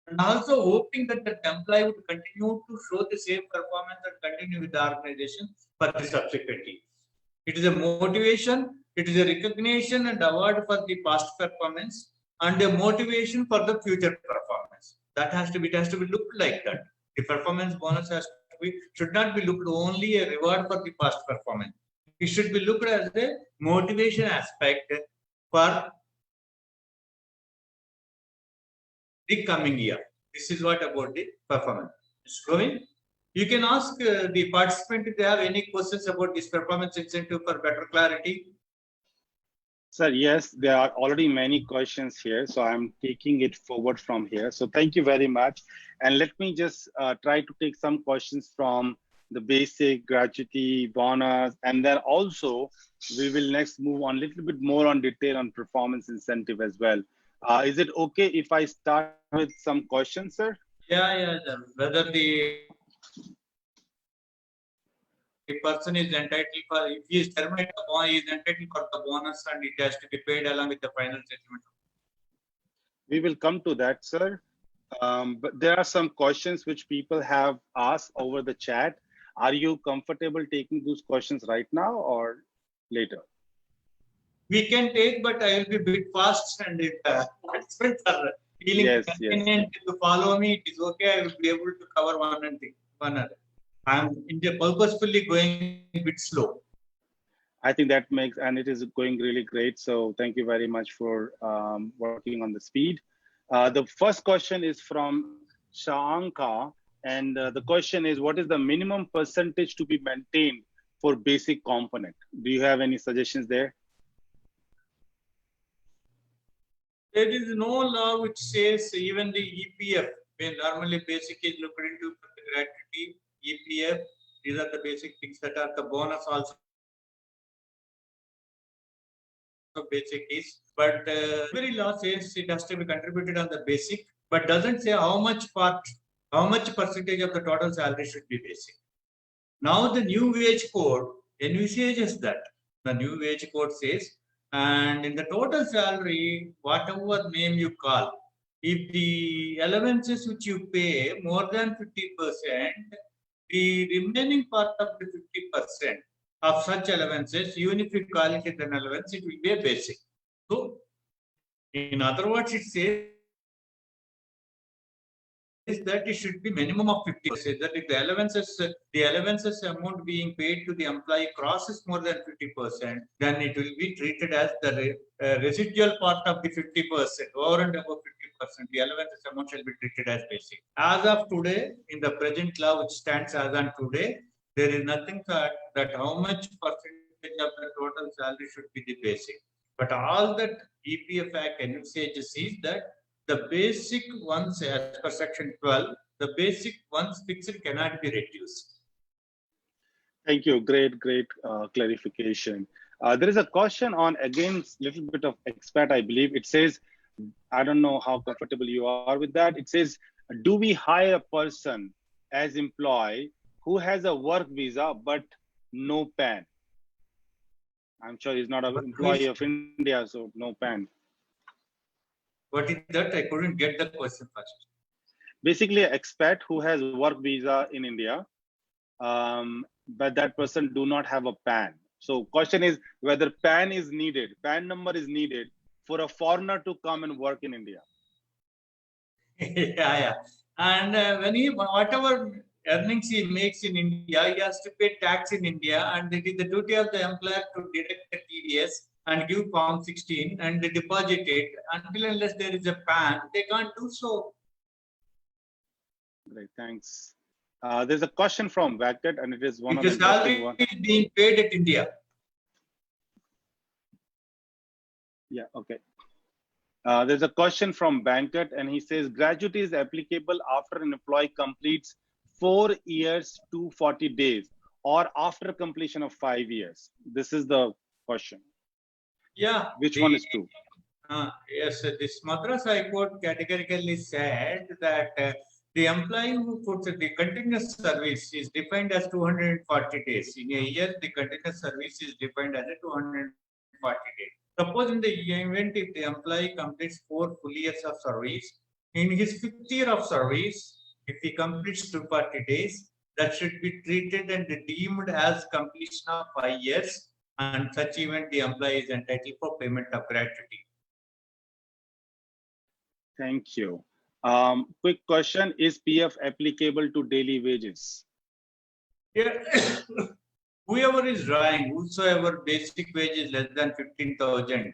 and also hoping that the employee would continue to show the same performance and continue with the organization for the subsequent year. It is a motivation, it is a recognition and award for the past performance and a motivation for the future performance. That has to be looked like that. The performance bonus should not be looked only a reward for the past performance. It should be looked as a motivation aspect for the coming year. This is what about the performance. Showing, you can ask the participant if they have any questions about this performance incentive for better clarity. Sir, yes, there are already many questions here, so I'm taking it forward from here. So thank you very much. And let me just try to take some questions from the basic, gratuity, bonus, and then also we will next move on a little bit more on detail on performance incentive as well. Is it okay if I start with some questions, sir? Yeah. Whether the person is entitled for, if he is terminated, he is entitled for the bonus and it has to be paid along with the final settlement. We will come to that, sir. But there are some questions which people have asked over the chat. Are you comfortable taking those questions right now or later? We can take, but I will be a bit fast, and if participants are feeling convenient to follow me, it is okay. I will be able to cover one other. I am purposefully going a bit slow. I think that makes, and it is going really great. So thank you very much for working on the speed. The first question is from Shaanka, and the question is, what is the minimum percentage to be maintained for basic component? Do you have any suggestions there? There is no law which says even the EPF, when normally basic is looked into the gratuity, EPF, these are the basic things that are the bonus also basic is. But every law says it has to be contributed on the basic, but doesn't say how much percentage of the total salary should be basic. Now the new wage code envisages that. The new wage code says, and in the total salary, whatever name you call, if the allowances which you pay more than 50%, the remaining part of the 50% of such allowances, even if you call it an allowance, it will be a basic. So, in other words, it says that it should be minimum of 50%. That if the allowances amount being paid to the employee crosses more than 50%, then it will be treated as the residual part of the 50%, over and above 50%. The allowances amount shall be treated as basic. As of today, in the present law which stands as on today, there is nothing that how much percentage of the total salary should be the basic. But all that EPF Act envisages is that the basic ones, as per section 12, the basic ones fixed cannot be reduced. Thank you. Great clarification. There is a question on, again, little bit of expat, I believe. It says, I don't know how comfortable you are with that. It says, do we hire a person as employee who has a work visa but no PAN? I'm sure he's not an employee of India, so no PAN. What is that? I couldn't get the question first. Basically, an expat who has work visa in India, but that person do not have a PAN. So question is whether PAN is needed, PAN number is needed for a foreigner to come and work in India. Yeah. And when whatever earnings he makes in India, he has to pay tax in India, and it is the duty of the employer to deduct the TDS and give Form 16 and deposit it. Until unless there is a PAN, they can't do so. Great, thanks. There's a question from Vacket, and it is one It of the is already being paid at India. Yeah, okay. There's a question from Banket, and he says gratuity is applicable after an employee completes 4 years to 40 days or after completion of 5 years. This is the question. Yeah. Which one is true? Yes, this Madras High Court categorically said that the employee who puts the continuous service is defined as 240 days. In a year, the continuous service is defined as a 240 days. Suppose in the event if the employee completes 4 full years of service, in his 5th year of service, if he completes 240 days, that should be treated and deemed as completion of 5 years, and such event the employee is entitled for payment of gratuity. Thank you. Quick question, is PF applicable to daily wages? Yeah. Whoever is drawing, whosoever basic wage is less than 15,000,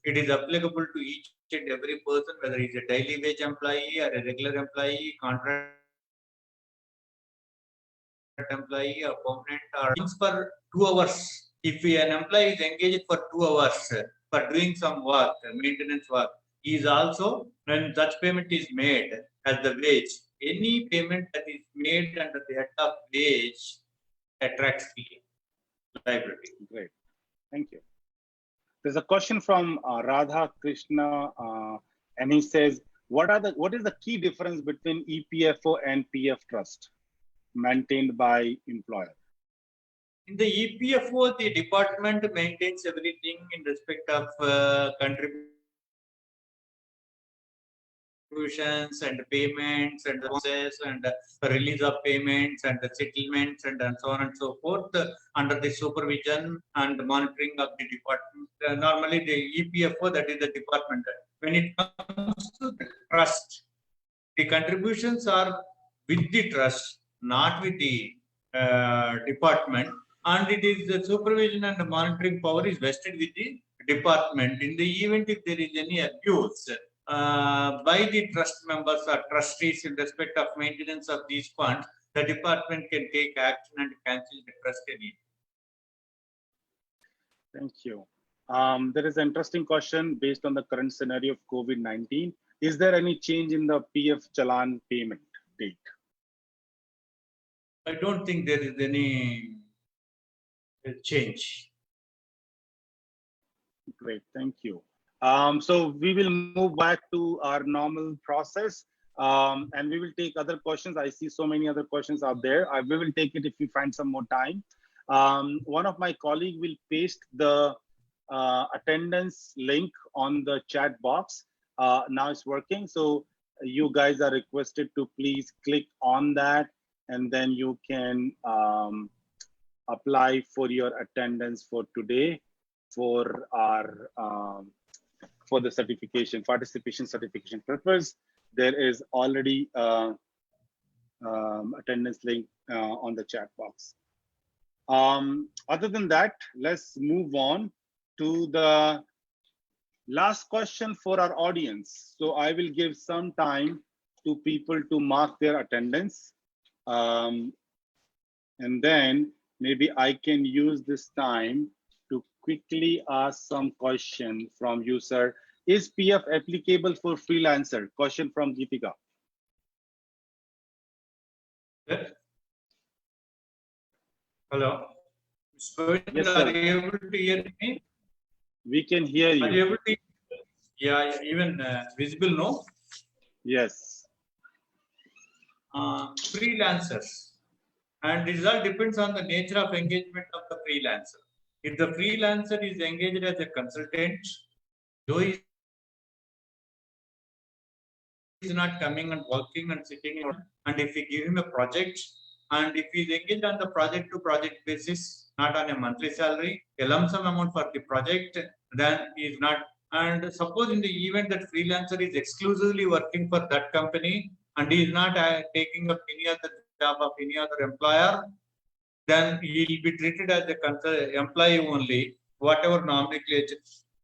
it is applicable to each and every person, whether he's a daily wage employee or a regular employee, contract employee, or permanent, or for 2 hours. If an employee is engaged for 2 hours for doing some work, maintenance work, he is also, when such payment is made as the wage, any payment that is made under the head of wage attracts fee. Liability. Great, thank you. There's a question from Radha Krishna, and he says, what is the key difference between EPFO and PF trust maintained by employer? In the EPFO, the department maintains everything in respect of contributions and payments and process and release of payments and settlements and so on and so forth under the supervision and monitoring of the department. Normally the EPFO, that is the department. When it comes to the trust, the contributions are with the trust, not with the department, and it is the supervision and the monitoring power is vested with the department. In the event if there is any abuse by the trust members or trustees in respect of maintenance of these funds, the department can take action and cancel the trust any. Thank you. There is an interesting question based on the current scenario of COVID-19. Is there any change in the PF Challan payment date? I don't think there is any change. Great, thank you. So we will move back to our normal process, and we will take other questions. I see so many other questions out there. We will take it if we find some more time. One of my colleagues will paste the attendance link on the chat box. Now it's working. So you guys are requested to please click on that, and then you can apply for your attendance for today for our for the certification, participation certification purpose. There is already attendance link on the chat box. Other than that, let's move on to the last question for our audience. So I will give some time to people to mark their attendance. And then maybe I can use this time to quickly ask some question from you, sir. Is PF applicable for freelancer? Question from Geetika. Yes. Hello. Mr. Govind, Yes, are sir. you able to hear me? We can hear Are you you. able to? Yeah, even visible, no? Yes. Freelancers. And this all depends on the nature of engagement of the freelancer. If the freelancer is engaged as a consultant, though he is not coming and working and sitting, and if we give him a project, and if he is engaged on the project to project basis, not on a monthly salary, a lump sum amount for the project, then he is not. And suppose in the event that freelancer is exclusively working for that company and he is not taking up any other job of any other employer, then he will be treated as a employee only, whatever nomenclature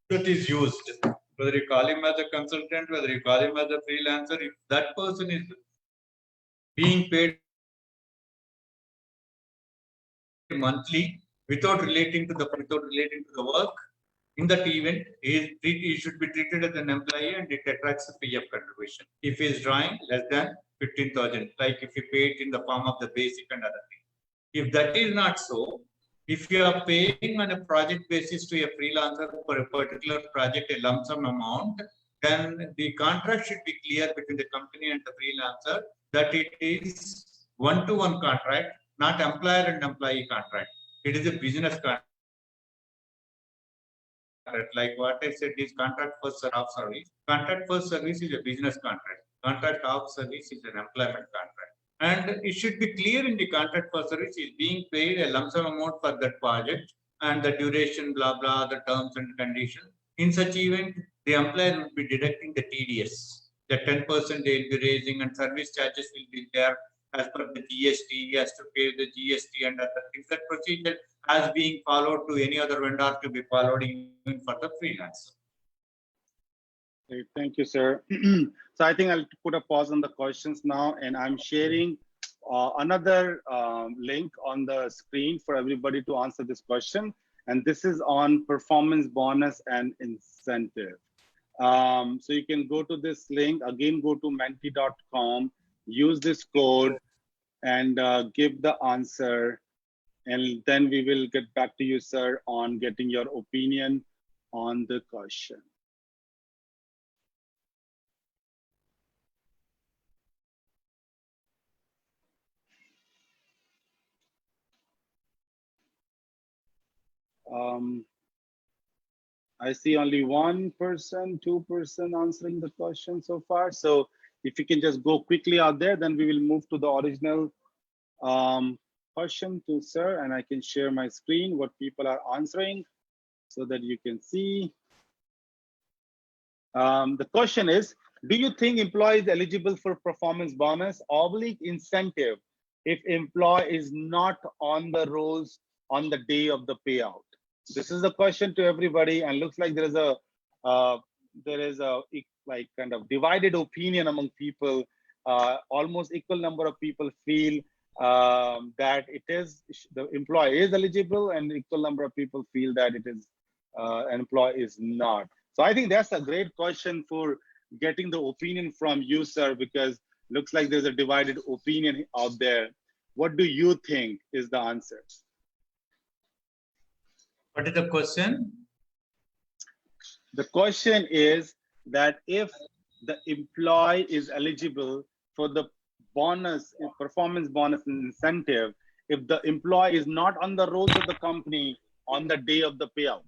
that is used. Whether you call him as a consultant, whether you call him as a freelancer, if that person is being paid monthly without relating to the work, in that event, he should be treated as an employee and it attracts a PF contribution. If he is drawing less than 15,000, like if you pay it in the form of the basic and other things. If that is not so, if you are paying on a project basis to a freelancer for a particular project, a lump sum amount, then the contract should be clear between the company and the freelancer that it is one-to-one contract, not employer and employee contract. It is a business contract. Like what I said is contract for service. Contract for service is a business contract. Contract of service is an employment contract. And it should be clear in the contract for service is being paid a lump sum amount for that project and the duration, blah, blah, the terms and conditions. In such event, the employer will be deducting the TDS. The 10% they will be raising and service charges will be there as per the GST. He has to pay the GST and other things. That procedure as being followed to any other vendor to be followed even for the freelancer. Okay, thank you, sir. So I think I'll put a pause on the questions now, and I'm sharing another link on the screen for everybody to answer this question. And this is on performance bonus and incentive. So you can go to this link, again, go to menti.com, use this code and give the answer. And then we will get back to you, sir, on getting your opinion on the question. I see only 1%, 2% answering the question so far. So if you can just go quickly out there, then we will move to the original question to sir, and I can share my screen, what people are answering so that you can see. The question is, do you think employee is eligible for performance bonus / incentive if employee is not on the rolls on the day of the payout? This is the question to everybody, and looks like there is a like kind of divided opinion among people. Almost equal number of people feel that it is the employee is eligible, and equal number of people feel that it is an employee is not. So I think that's a great question for getting the opinion from you, sir, because looks like there's a divided opinion out there. What do you think is the answer? What is the question? The question is that if the employee is eligible for the bonus, performance bonus and incentive, if the employee is not on the rolls of the company on the day of the payout.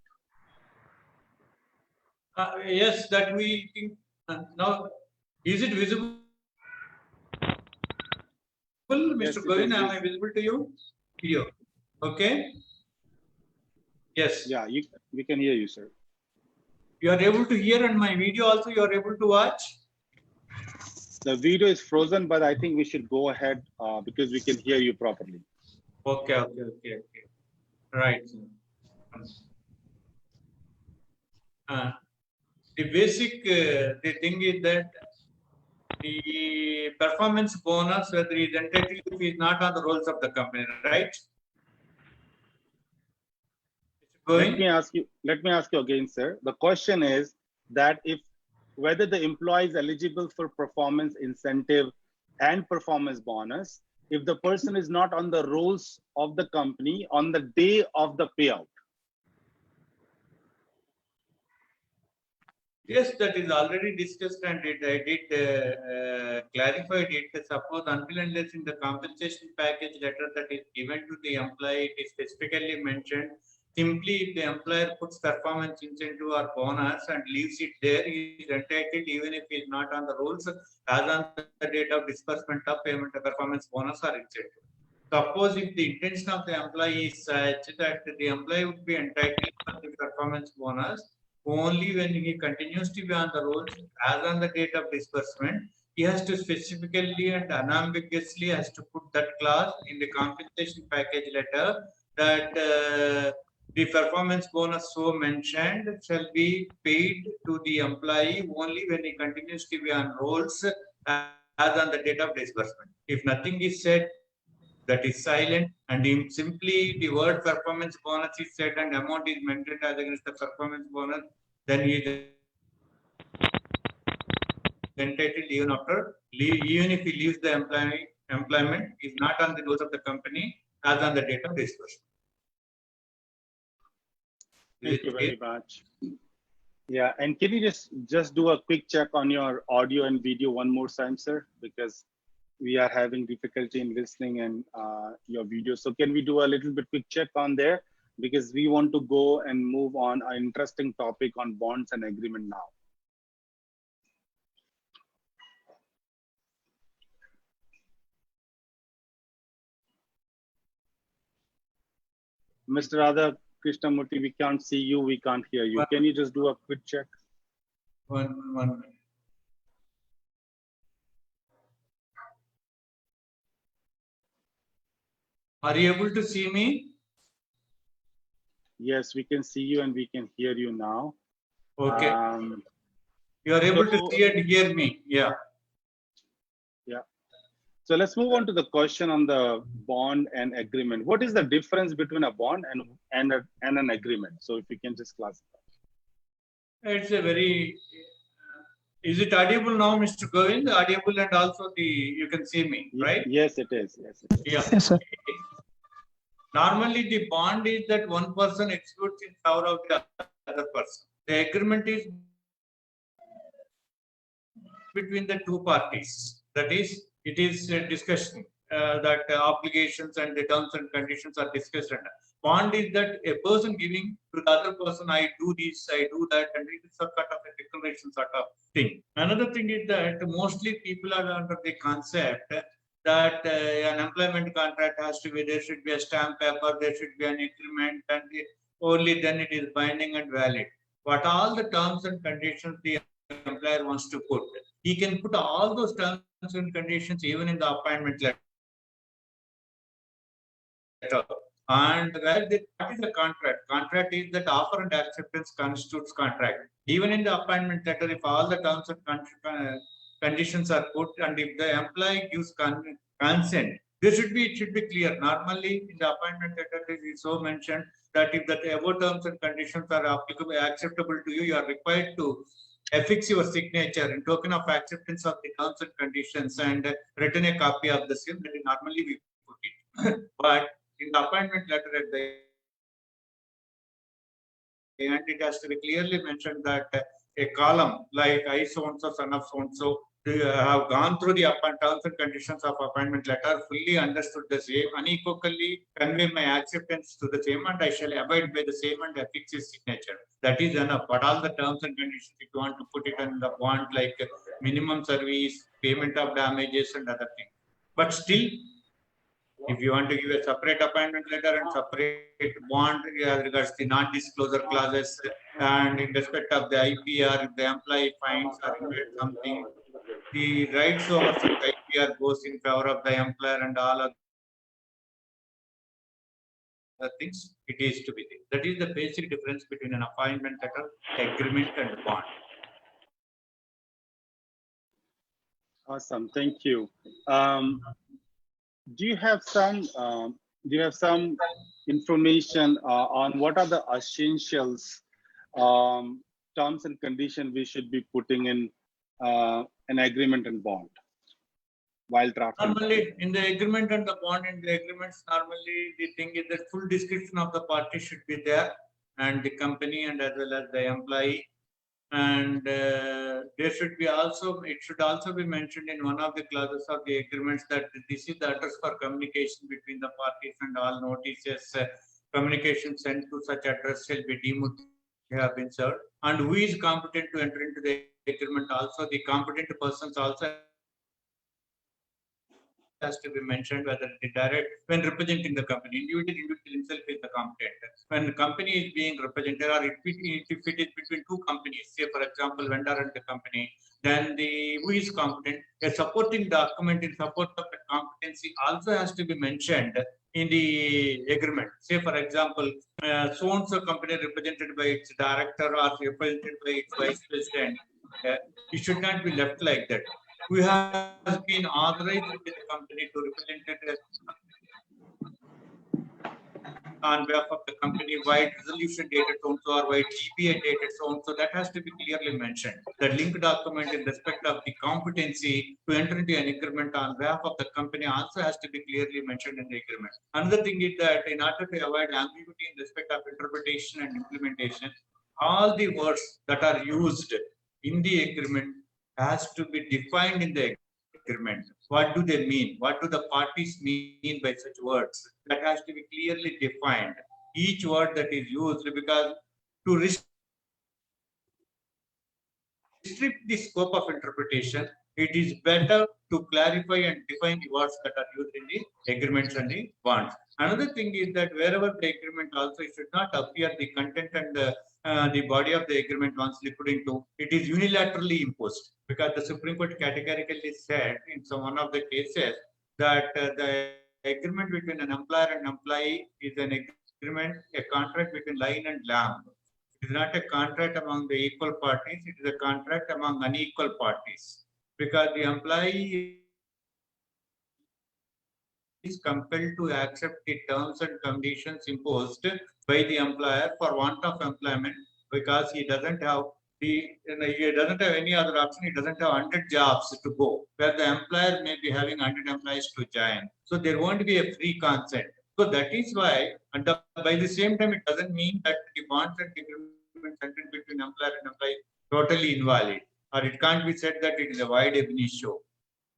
Yes, that we think. Now, is it visible? Mr. Yes, Govind, am I visible to you? Video. Okay? Yes. Yeah, we can hear you, sir. You are able to hear, and my video also you are able to watch? The video is frozen, but I think we should go ahead because we can hear you properly. Okay. Right. The basic the thing is that the performance bonus, whether he is entitled if he is not on the rolls of the company, right? Let me ask you again, sir. The question is that whether the employee is eligible for performance incentive and performance bonus if the person is not on the rolls of the company on the day of the payout. Yes, that is already discussed, and I did clarified it. Suppose until unless in the compensation package letter that is given to the employee, it is specifically mentioned. Simply, if the employer puts performance incentive or bonus and leaves it there, he is entitled even if he is not on the rolls as on the date of disbursement of payment of performance bonus or incentive. Suppose if the intention of the employee is such that the employee would be entitled for the performance bonus only when he continues to be on the rolls as on the date of disbursement, he has to specifically and unambiguously has to put that clause in the compensation package letter that the performance bonus so mentioned shall be paid to the employee only when he continues to be on rolls as on the date of disbursement. If nothing is said, that is silent, and simply the word performance bonus is said and amount is mentioned as against the performance bonus, then he is entitled even if he leaves the employment is not on the rules of the company as on the date of disbursement. Thank you very much. Yeah, and can you just do a quick check on your audio and video one more time, sir, because we are having difficulty in listening and your video. So can we do a little bit quick check on there? Because we want to go and move on an interesting topic on bonds and agreement now. Mr. Radha Krishnamurthy, we can't see you, we can't hear you. Can you just do a quick check? One minute. Are you able to see me? Yes, we can see you and we can hear you now. Okay. You are able to see and hear me. Yeah. Yeah. So let's move on to the question on the bond and agreement. What is the difference between a bond and an agreement? So if you can just classify. It's a very. Is it audible now, Mr. Govind? Audible and also you can see me, right? Yes, it is. Yes, it is. Yeah. Yes, sir. Normally, the bond is that one person executes in favor of the other person. The agreement is between the two parties. That is, it is a discussion that obligations and the terms and conditions are discussed. Bond is that a person giving to the other person, I do this, I do that, and it is some kind of a declaration sort of thing. Another thing is that mostly people are under the concept that an employment contract has to be, there should be a stamp paper, there should be an agreement, and only then it is binding and valid. What all the terms and conditions the employer wants to put, he can put all those terms and conditions even in the appointment letter. And what is the contract? Contract is that offer and acceptance constitutes contract. Even in the appointment letter, if all the terms and conditions are put, and if the employee gives consent, it should be clear. Normally, in the appointment letter, it is so mentioned that if the above terms and conditions are applicable, acceptable to you, you are required to affix your signature in token of acceptance of the terms and conditions and return a copy of the same. That is normally we put it. But in the appointment letter at the end, it has to be clearly mentioned that a column like I so and so, son of so and so, have gone through the terms and conditions of appointment letter, fully understood the same, unequivocally convey my acceptance to the same, and I shall abide by the same and affix his signature. That is enough. But all the terms and conditions, if you want to put it in the bond, like minimum service, payment of damages, and other things. But still, If you want to give a separate appointment letter and separate bond as regards the non-disclosure clauses and in respect of the IPR, if the employee finds or invades something, the rights over such IPR goes in favor of the employer and all other things, it is to be there. That is the basic difference between an appointment letter, agreement, and bond. Awesome, thank you. Do you have some information on what are the essentials terms and conditions we should be putting in an agreement and bond while drafting? Normally, in the agreement and the bond, in the agreements, normally the thing is that full description of the party should be there, and the company and as well as the employee. And there should be also, it should also be mentioned in one of the clauses of the agreements that this is the address for communication between the parties, and all notices, communication sent to such address shall be deemed to have been served. And who is competent to enter into the agreement also, the competent persons also has to be mentioned, whether the direct, when representing the company, individual himself is the competent. When the company is being represented, or if it is between two companies, say for example, vendor and the company, then the who is competent, a supporting document in support of the competency also has to be mentioned in the agreement. Say for example, so-and-so company represented by its director or represented by its vice president, it should not be left like that. Who has been authorized with the company to represent it on behalf of the company, why resolution dated so-and-so or why GPA dated so-and-so, that has to be clearly mentioned. The link document in respect of the competency to enter into an agreement on behalf of the company also has to be clearly mentioned in the agreement. Another thing is that in order to avoid ambiguity in respect of interpretation and implementation, all the words that are used in the agreement has to be defined in the agreement. What do they mean? What do the parties mean by such words? That has to be clearly defined. Each word that is used, because to restrict the scope of interpretation, it is better to clarify and define the words that are used in the agreements and the bonds. Another thing is that wherever the agreement also, it should not appear the content and the body of the agreement once looked into, it is unilaterally imposed, because the Supreme Court categorically said in some one of the cases that the agreement between an employer and employee is an agreement, a contract between lion and lamb. It is not a contract among the equal parties, it is a contract among unequal parties, because the employee is compelled to accept the terms and conditions imposed by the employer for want of employment, because he doesn't have any other option. He doesn't have 100 jobs to go, where the employer may be having 100 employees to join. So there won't be a free consent. So that is why, and by the same time, it doesn't mean that the bonds and agreement between employer and employee totally invalid, or it can't be said that it is a void ab initio.